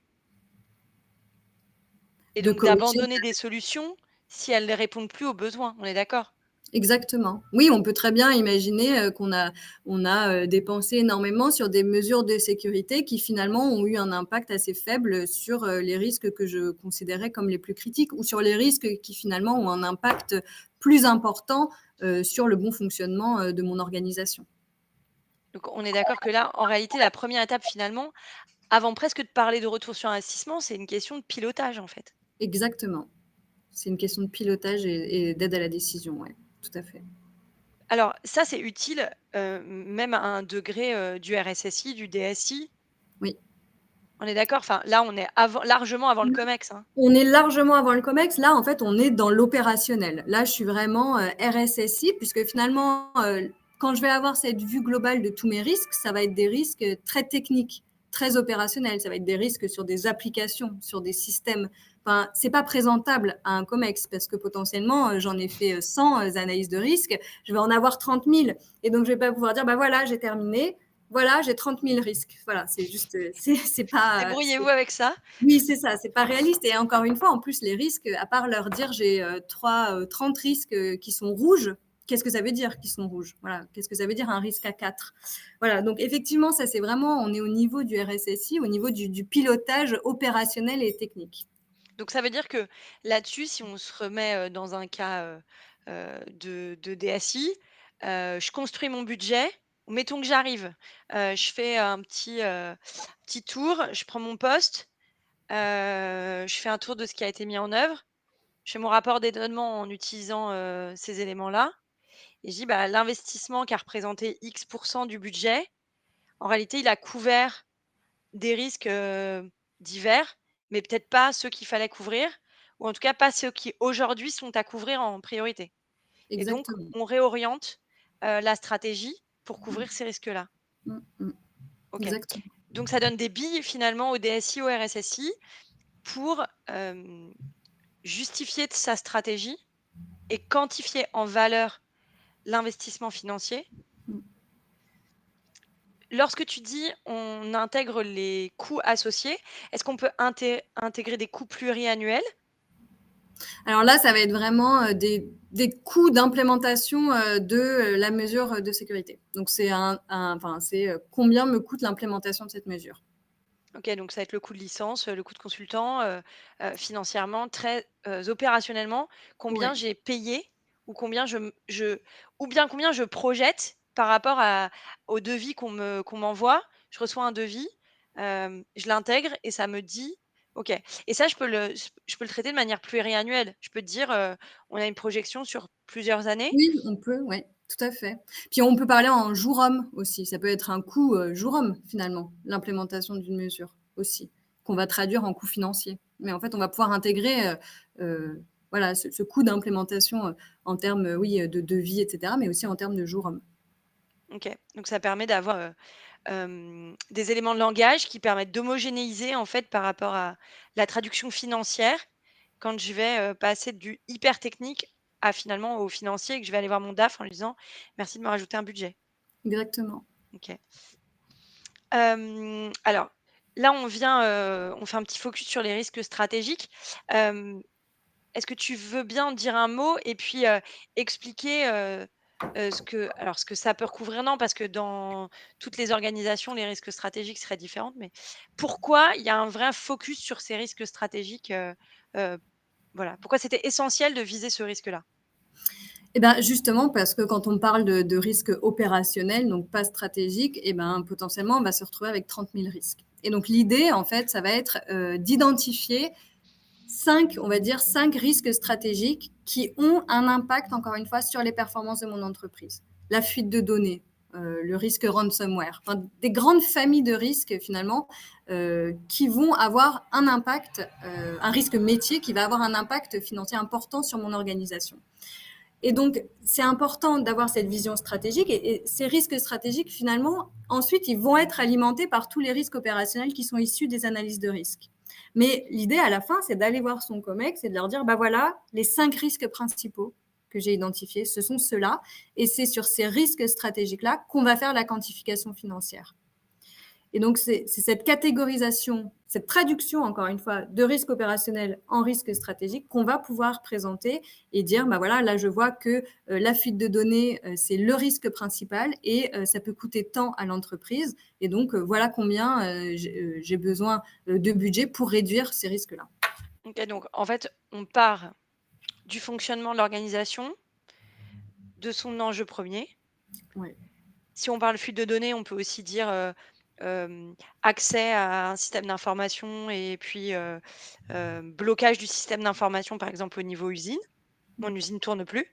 et De donc corriger. d'abandonner des solutions si elles ne répondent plus aux besoins. On est d'accord? Exactement. Oui, on peut très bien imaginer, qu'on a dépensé énormément sur des mesures de sécurité qui finalement ont eu un impact assez faible sur, les risques que je considérais comme les plus critiques ou sur les risques qui finalement ont un impact plus important, sur le bon fonctionnement, de mon organisation. Donc on est d'accord que là, en réalité, la première étape finalement, avant presque de parler de retour sur investissement, c'est une question de pilotage, en fait. Exactement. C'est une question de pilotage et d'aide à la décision, ouais, tout à fait. Alors ça, c'est utile, même à un degré, du RSSI, du DSI. Oui. On est d'accord? Enfin, là, on est largement avant le COMEX, hein. On est largement avant le COMEX. Là, en fait, on est dans l'opérationnel. Là, je suis vraiment RSSI, puisque finalement, quand je vais avoir cette vue globale de tous mes risques, ça va être des risques très techniques, très opérationnels. Ça va être des risques sur des applications, sur des systèmes. Enfin, c'est pas présentable à un COMEX parce que potentiellement, j'en ai fait 100 analyses de risques. Je vais en avoir 30 000. Et donc, je vais pas pouvoir dire, bah voilà, j'ai terminé. Voilà, j'ai 30 000 risques. Voilà, c'est juste, c'est pas, Débrouillez-vous avec ça. oui, c'est ça, c'est pas réaliste et encore une fois, en plus, les risques, à part leur dire: «J'ai, 30 risques, qui sont rouges», qu'est-ce que ça veut dire qu'ils sont rouges? Voilà, qu'est-ce que ça veut dire un risque à 4? Voilà, donc effectivement, ça, c'est vraiment on est au niveau du RSSI, au niveau du pilotage opérationnel et technique. Donc ça veut dire que là-dessus, si on se remet, dans un cas, de DSI, je construis mon budget. Mettons que j'arrive, je fais un petit tour, je prends mon poste, je fais un tour de ce qui a été mis en œuvre. Je fais mon rapport d'étonnement en utilisant, ces éléments-là. et je dis: «Bah, l'investissement qui a représenté X du budget, en réalité, il a couvert des risques, divers, mais peut-être pas ceux qu'il fallait couvrir ou en tout cas pas ceux qui aujourd'hui sont à couvrir en priorité et donc Exactement. on réoriente, la stratégie pour Mmh. couvrir ces risques-là». Mmh mh. OK. Exactement. Donc ça donne des billes finalement au DSI, au RSSI pour, justifier de sa stratégie et quantifier en valeur l'investissement financier. Mmh. Lorsque tu dis: «On intègre les coûts associés», est-ce qu'on peut intégrer des coûts pluriannuels? Alors là, ça va être vraiment, des coûts d'implémentation, de, la mesure, de sécurité. Donc c'est enfin, c'est, combien me coûte l'implémentation de cette mesure? OK, donc ça va être le coût de licence, le coût de consultant, financièrement, très, opérationnellement, combien Ouais, j'ai payé ou combien ou bien combien je projette par rapport au devis qu'on m'envoie. Je reçois un devis, je l'intègre et ça me dit OK et ça je peux le traiter de manière pluriannuelle. Je peux te dire, on a une projection sur plusieurs années. oui, on peut, ouais, tout à fait. Puis on peut parler en jour homme aussi. Ça peut être un coût, jour homme finalement, l'implémentation d'une mesure aussi, qu'on va traduire en coût financier. Mais en fait, on va pouvoir intégrer, voilà, ce coût d'implémentation, en termes, oui, de devis et cetera, mais aussi en termes de jour homme. OK, donc ça permet d'avoir, des éléments de langage qui permettent d'homogénéiser, en fait, par rapport à la traduction financière, quand je vais, passer du hyper technique à finalement au financier et que je vais aller voir mon DAF en lui disant: «Merci de me rajouter un budget». Exactement. OK. Alors là, on fait un petit focus sur les risques stratégiques. Hem, Est-ce que tu veux bien dire un mot et puis, expliquer, ce que ça peut recouvrir? Non, parce que dans toutes les organisations, les risques stratégiques seraient différents, mais pourquoi il y a un vrai focus sur ces risques stratégiques, heu, voilà, pourquoi c'était essentiel de viser ce risque-là? Et ben, justement parce que quand on parle de risques opérationnels, donc pas stratégiques, et ben, potentiellement, on va se retrouver avec 30 000 risques. Et donc l'idée, en fait, ça va être, d'identifier 5, on va dire 5 risques stratégiques qui ont un impact, encore une fois, sur les performances de mon entreprise. La fuite de données, le risque ransomware, enfin, des grandes familles de risques finalement, qui vont avoir un impact, un risque métier qui va avoir un impact financier important sur mon organisation. Et donc, c'est important d'avoir cette vision stratégique. Et ces risques stratégiques, finalement, ensuite, ils vont être alimentés par tous les risques opérationnels qui sont issus des analyses de risque. Mais l'idée, à la fin, c'est d'aller voir son COMEX et de leur dire, bah voilà, les 5 risques principaux que j'ai identifiés, ce sont ceux-là. Et c'est sur ces risques stratégiques-là qu'on va faire la quantification financière. Et donc, c'est cette catégorisation, cette traduction, encore une fois, de risque opérationnel en risque stratégique qu'on va pouvoir présenter et dire, bah voilà, là, je vois que la fuite de données, c'est le risque principal et ça peut coûter tant à l'entreprise. Et donc, voilà combien j'ai besoin de budget pour réduire ces risques-là. OK, donc en fait, on part du fonctionnement de l'organisation, de son enjeu premier. Ouais. Si on parle fuite de données, on peut aussi dire, accès à un système d'information et puis, blocage du système d'information, par exemple, au niveau usine. Mon usine tourne plus.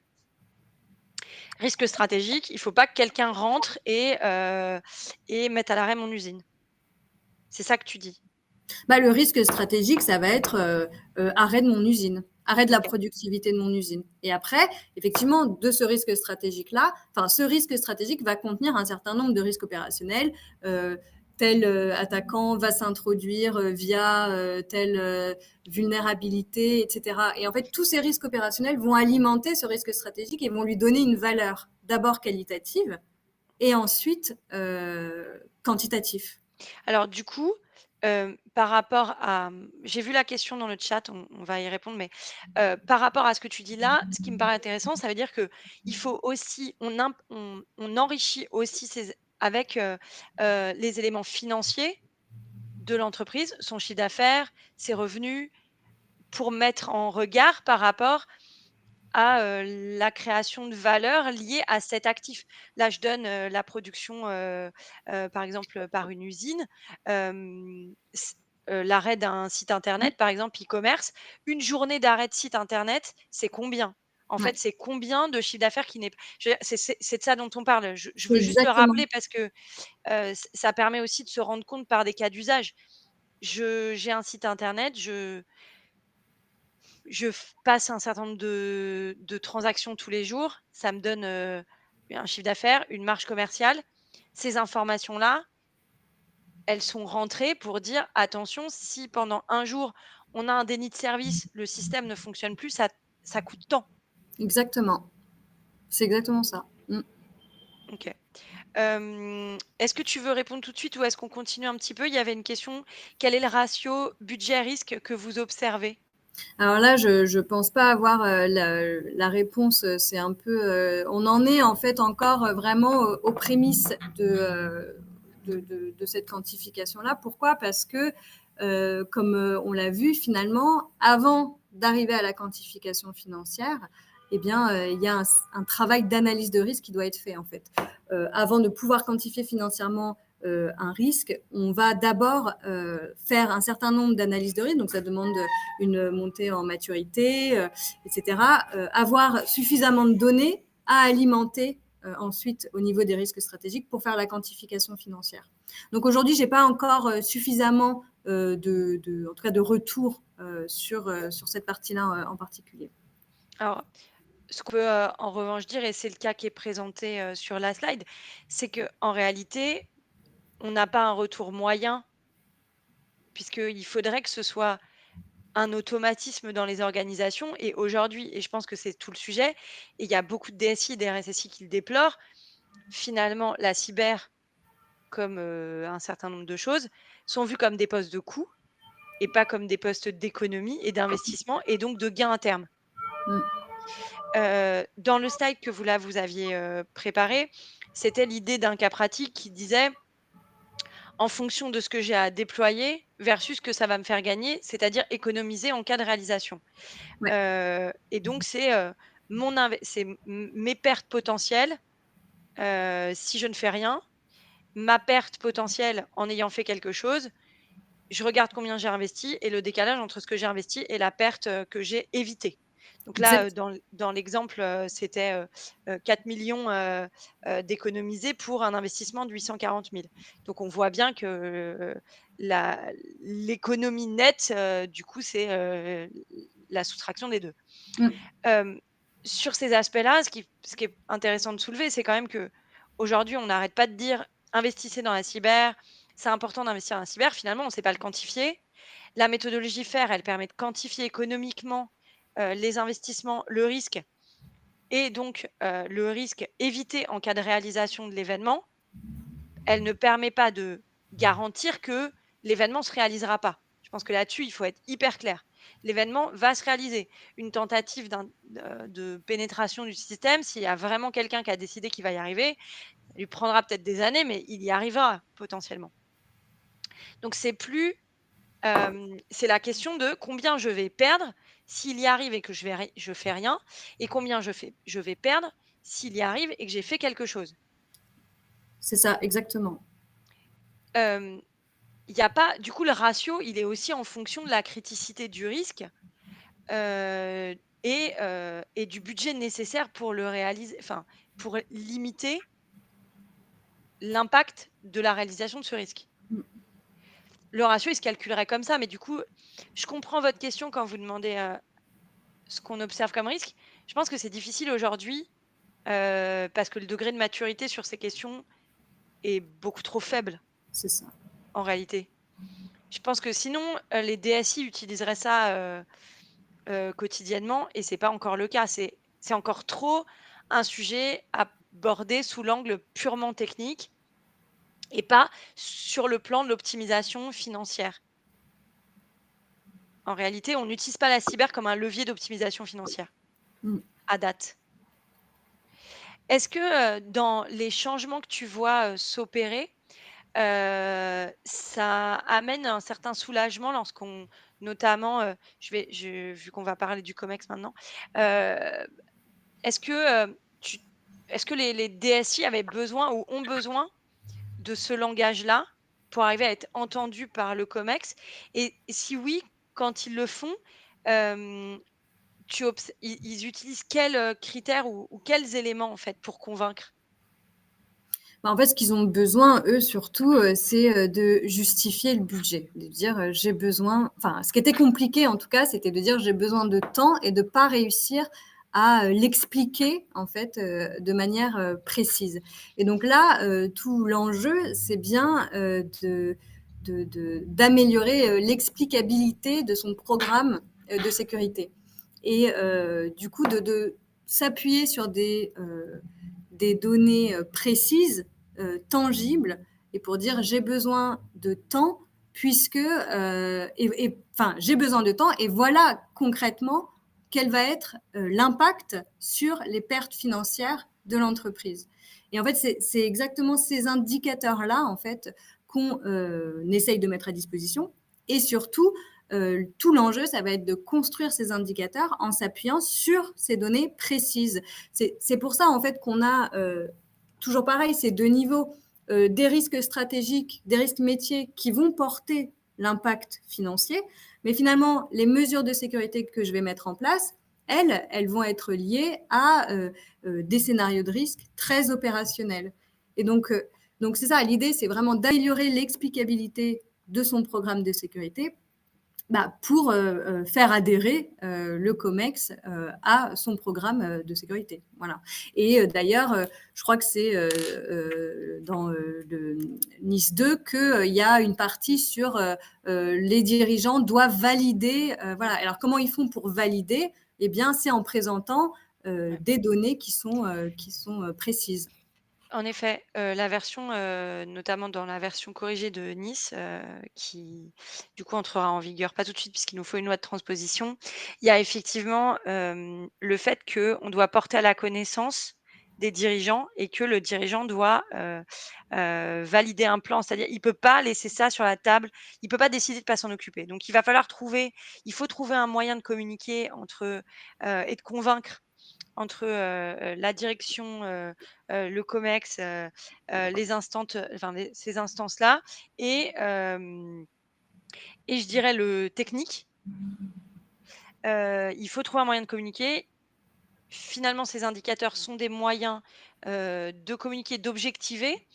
Risque stratégique, il faut pas que quelqu'un rentre et mette à l'arrêt mon usine. C'est ça que tu dis? Bah, le risque stratégique, ça va être, arrêt de mon usine, arrêt de la OK. productivité de mon usine. Et après, effectivement, de ce risque stratégique-là, enfin, ce risque stratégique va contenir un certain nombre de risques opérationnels, tel, attaquant va s'introduire, via, telle, vulnérabilité et cetera. Et en fait, tous ces risques opérationnels vont alimenter ce risque stratégique et vont lui donner une valeur, d'abord qualitative et ensuite, quantitatif. Alors du coup, par rapport à, j'ai vu la question dans le chat, on va y répondre, mais, par rapport à ce que tu dis là, ce qui me paraît intéressant, ça veut dire que il faut aussi on enrichit aussi avec, les éléments financiers de l'entreprise, son chiffre d'affaires, ses revenus, pour mettre en regard par rapport à, la création de valeur liée à cet actif. Là, je donne, la production, par exemple, par une usine, l'arrêt d'un site internet, par exemple, e-commerce. Une journée d'arrêt de site internet, c'est combien? En Ouais, fait, c'est combien de chiffre d'affaires qui n'est je veux dire, c'est de ça dont on parle. Je c'est veux juste le exactement rappeler parce que, ça permet aussi de se rendre compte par des cas d'usage. J'ai un site internet, je passe un certain nombre de transactions tous les jours. Ça me donne, un chiffre d'affaires, une marge commerciale. Ces informations-là, elles sont rentrées pour dire: «Attention, si pendant un jour, on a un déni de service, le système ne fonctionne plus, ça coûte tant». exactement. C'est exactement ça. Mmh. OK. Est-ce que tu veux répondre tout de suite ou est-ce qu'on continue un petit peu? Il y avait une question: quel est le ratio budget-risque que vous observez? Alors là, je pense pas avoir, la réponse, c'est un peu, on en est en fait encore, vraiment aux prémices de cette quantification-là. Pourquoi? Parce que, comme, on l'a vu finalement, avant d'arriver à la quantification financière, eh bien, il y a un travail d'analyse de risque qui doit être fait en fait. Avant de pouvoir quantifier financièrement, un risque, on va d'abord, faire un certain nombre d'analyses de risque, donc ça demande une montée en maturité, etc. Avoir suffisamment de données à alimenter ensuite au niveau des risques stratégiques pour faire la quantification financière. Donc aujourd'hui, j'ai pas encore suffisamment en tout cas de retour sur cette partie-là en particulier. Alors, ce qu'on peut, en revanche dire et c'est le cas qui est présenté, sur la slide, c'est que en réalité, on n'a pas un retour moyen puisqu'il faudrait que ce soit un automatisme dans les organisations et aujourd'hui et je pense que c'est tout le sujet et il y a beaucoup de DSI et des RSSI qui le déplorent, finalement la cyber comme, un certain nombre de choses, sont vus comme des postes de coût et pas comme des postes d'économie et d'investissement et donc de gain à terme. Mm. Dans le slide que vous aviez, préparé, c'était l'idée d'un cas pratique qui disait: «En fonction de ce que j'ai à déployer versus ce que ça va me faire gagner, c'est-à-dire économiser en cas de réalisation». Ouais, Et donc c'est mes pertes potentielles, si je ne fais rien, ma perte potentielle en ayant fait quelque chose. Je regarde combien j'ai investi et le décalage entre ce que j'ai investi et la perte, que j'ai évitée. Donc là, exact. dans l'exemple, c'était, 4 000 000 d'économiser pour un investissement de 840 000. Donc on voit bien que, la l'économie nette, du coup, c'est, la soustraction des 2. Mm. Hem, sur ces aspects-là, ce qui est intéressant de soulever, c'est quand même qu'aujourd'hui, on n'arrête pas de dire: «Investissez dans la cyber, c'est important d'investir dans la cyber». Finalement, on ne sait pas le quantifier. La méthodologie FAIR, elle permet de quantifier économiquement, les investissements, le risque et donc le risque évité en cas de réalisation de l'événement. Elle ne permet pas de garantir que l'événement se réalisera pas. Je pense que là-dessus, il faut être hyper clair. L'événement va se réaliser. Une tentative de pénétration du système, s'il y a vraiment quelqu'un qui a décidé qu'il va y arriver, ça lui prendra peut-être des années, mais il y arrivera potentiellement. Donc c'est la question de combien je vais perdre s'il y arrive et que je fais rien et combien je vais perdre s'il y arrive et que j'ai fait quelque chose. C'est ça, exactement. Hem Il y a pas du coup, le ratio, il est aussi en fonction de la criticité du risque, heu et du budget nécessaire pour le réaliser enfin, pour limiter l'impact de la réalisation de ce risque. Mm. Le ratio, il se calculerait comme ça, mais du coup, je comprends votre question quand vous demandez, ce qu'on observe comme risque. Je pense que c'est difficile aujourd'hui, parce que le degré de maturité sur ces questions est beaucoup trop faible, C'est ça. en réalité. Je pense que sinon, les DSI utiliseraient ça, quotidiennement et c'est pas encore le cas. C'est encore trop un sujet abordé sous l'angle purement technique et pas sur le plan de l'optimisation financière. En réalité, on n'utilise pas la cyber comme un levier d'optimisation financière, Mm. à date. Est-ce que, dans les changements que tu vois, s'opérer, ça amène un certain soulagement lorsqu'on notamment, vu qu'on va parler du COMEX maintenant, heu Est-ce que, tu est-ce que les DSI avaient besoin ou ont besoin de ce langage-là pour arriver à être entendus par le COMEX? Et si oui, quand ils le font, hem, ils utilisent quels critères ou quels éléments, en fait, pour convaincre? En fait, ce qu'ils ont besoin, eux, surtout, c'est de justifier le budget. De dire, j'ai besoin. Enfin, ce qui était compliqué, en tout cas, c'était de dire j'ai besoin de temps et de ne pas réussir à l'expliquer, en fait, de manière précise. Et donc là, tout l'enjeu, c'est bien d'améliorer l'explicabilité de son programme de sécurité. Et du coup, de s'appuyer sur des données précises, tangibles, et pour dire j'ai besoin de temps, puisque, enfin, j'ai besoin de temps, et voilà concrètement quel va être l'impact sur les pertes financières de l'entreprise. Et en fait, c'est exactement ces indicateurs-là, en fait, qu'on essaye de mettre à disposition. Et surtout, tout l'enjeu, ça va être de construire ces indicateurs en s'appuyant sur ces données précises. C'est pour ça, en fait, qu'on a toujours pareil, ces deux niveaux, des risques stratégiques, des risques métiers qui vont porter l'impact financier, mais finalement, les mesures de sécurité que je vais mettre en place, elles vont être liées à des scénarios de risque très opérationnels. Et donc c'est ça, l'idée, c'est vraiment d'améliorer l'explicabilité de son programme de sécurité pour faire adhérer le COMEX à son programme de sécurité. Voilà. Et d'ailleurs, je crois que c'est dans le Nice 2 qu'il y a une partie sur les dirigeants doivent valider. Voilà. Alors, comment ils font pour valider? Eh bien, c'est en présentant des données qui sont précises. En effet, la version, notamment dans la version corrigée de Nice, qui du coup entrera en vigueur pas tout de suite puisqu'il nous faut une loi de transposition. Il y a effectivement, le fait qu'on doit porter à la connaissance des dirigeants et que le dirigeant doit, valider un plan. C'est-à-dire, il peut pas laisser ça sur la table, il peut pas décider de pas s'en occuper. Donc il faut trouver un moyen de communiquer entre, et de convaincre entre, la direction, le COMEX, les instantes, enfin ces instances-là et je dirais le technique. Il faut trouver un moyen de communiquer. Finalement, ces indicateurs sont des moyens, de communiquer, d'objectiver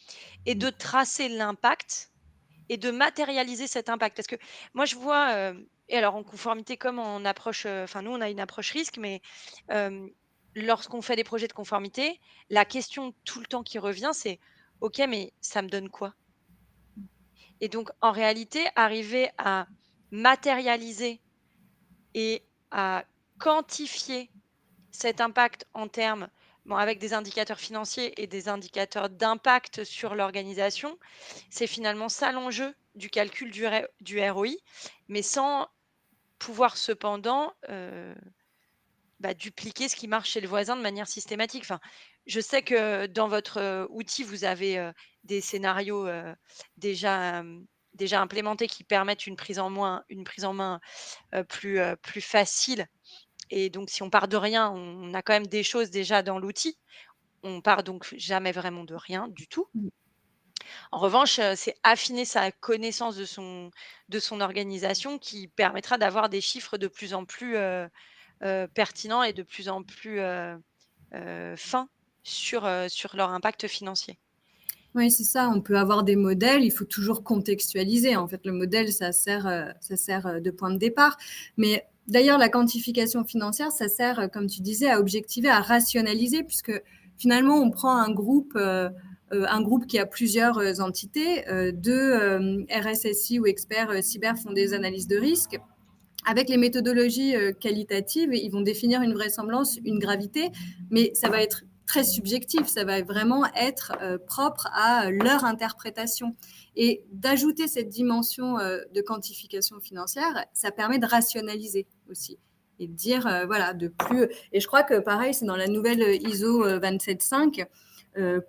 et de tracer l'impact et de matérialiser cet impact. Parce que moi je vois, et alors en conformité comme en approche, enfin nous on a une approche risque, mais lorsqu'on fait des projets de conformité, la question tout le temps qui revient c'est: «OK, mais ça me donne quoi?» Et donc en réalité, arriver à matérialiser et à quantifier cet impact en termes, bon, avec des indicateurs financiers et des indicateurs d'impact sur l'organisation, c'est finalement ça l'enjeu du calcul du ROI, mais sans pouvoir cependant, dupliquer ce qui marche chez le voisin de manière systématique. Enfin, je sais que dans votre, outil, vous avez, des scénarios, déjà, déjà implémentés qui permettent une prise en main, plus facile et donc si on part de rien, on a quand même des choses déjà dans l'outil. On part donc jamais vraiment de rien du tout. En revanche, c'est affiner sa connaissance de son organisation qui permettra d'avoir des chiffres de plus en plus, pertinents et de plus en plus, fins sur leur impact financier. Oui, c'est ça. On peut avoir des modèles, il faut toujours contextualiser. En fait, le modèle, ça sert de point de départ. Mais d'ailleurs, la quantification financière, ça sert, comme tu disais, à objectiver, à rationaliser, puisque finalement, on prend un groupe qui a plusieurs entités. Deux RSSI ou experts cyber font des analyses de risque. Avec les méthodologies qualitatives, ils vont définir une vraisemblance, une gravité, mais ça va être très subjectif, ça va vraiment être propre à leur interprétation. Et d'ajouter cette dimension de quantification financière, ça permet de rationaliser aussi et de dire, voilà, de plus. Et je crois que pareil, c'est dans la nouvelle ISO 275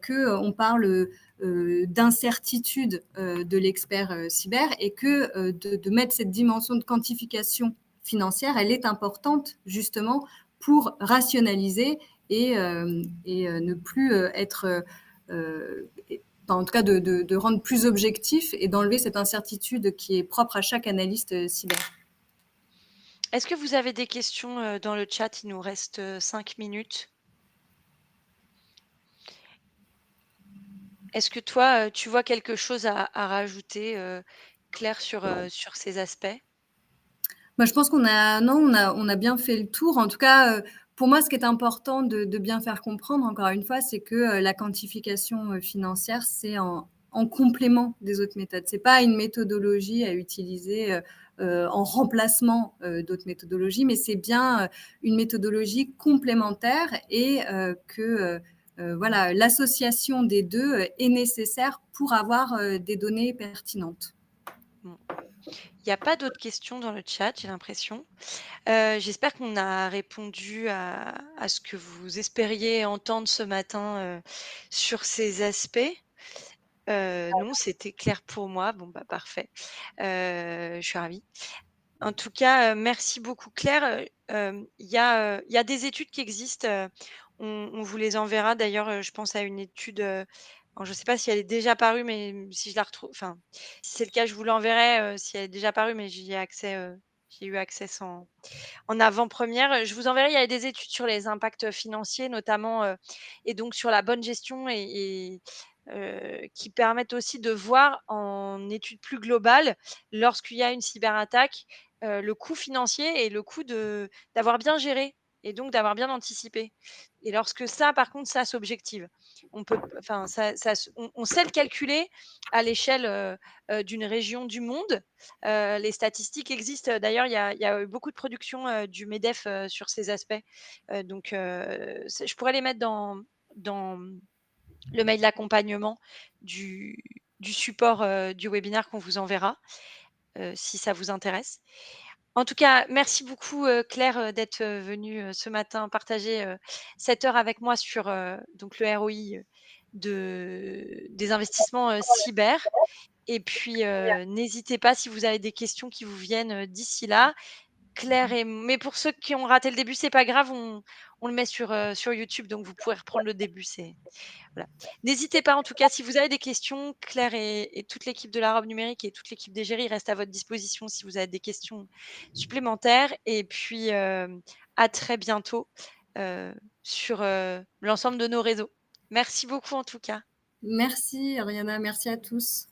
qu'on parle d'incertitude de l'expert cyber et que de mettre cette dimension de quantification financière, elle est importante justement pour rationaliser et ne plus être, en tout cas de rendre plus objectif et d'enlever cette incertitude qui est propre à chaque analyste cyber. Est-ce que vous avez des questions, dans le chat? Il nous reste, 5 minutes. Est-ce que toi, tu vois quelque chose à rajouter, Claire, sur ces aspects? Bah, je pense qu'on a non, on a bien fait le tour. En tout cas, pour moi, ce qui est important de bien faire comprendre, encore une fois, c'est que, la quantification, financière, c'est en complément des autres méthodes. C'est pas une méthodologie à utiliser, en remplacement, d'autres méthodologies, mais c'est bien, une méthodologie complémentaire et voilà, l'association des 2 est nécessaire pour avoir, des données pertinentes. Bon, il y a pas d'autres questions dans le chat, j'ai l'impression. J'espère qu'on a répondu à ce que vous espériez entendre ce matin, sur ces aspects. Non, c'était clair pour moi. Bon, bah, parfait. Je suis ravie. En tout cas, merci beaucoup Claire. Il y a des études qui existent, on vous les enverra d'ailleurs, je pense à une étude, alors je ne sais pas si elle est déjà parue, mais si je la retrouve enfin, si c'est le cas, je vous l'enverrai, si elle est déjà parue, mais j'y ai eu accès en avant-première. Je vous enverrai, il y a des études sur les impacts financiers notamment, et donc sur la bonne gestion et qui permettent aussi de voir en étude plus globale, lorsqu'il y a une cyberattaque, le coût financier et le coût d'avoir bien géré et donc d'avoir bien anticipé et lorsque ça, par contre, ça s'objective. On peut enfin ça se on sait le calculer à l'échelle, d'une région du monde. Les statistiques existent. D'ailleurs, il y a eu beaucoup de productions, du MEDEF, sur ces aspects. Donc c'est je pourrais les mettre dans le mail d'accompagnement du du support, du webinaire qu'on vous enverra, si ça vous intéresse. En tout cas, merci beaucoup, Claire, d'être, venue, ce matin partager, cette heure avec moi sur, donc le ROI, des investissements, cyber et puis, n'hésitez pas si vous avez des questions qui vous viennent, d'ici là. Claire et mais pour ceux qui ont raté le début, c'est pas grave, on le met sur YouTube, donc vous pourrez reprendre le début, c'est voilà. N'hésitez pas en tout cas, si vous avez des questions, Claire et toute l'équipe de la robe numérique et toute l'équipe d'Égérie reste à votre disposition si vous avez des questions supplémentaires et puis, à très bientôt, heu, sur, l'ensemble de nos réseaux. Merci beaucoup en tout cas. Merci Ariana, merci à tous.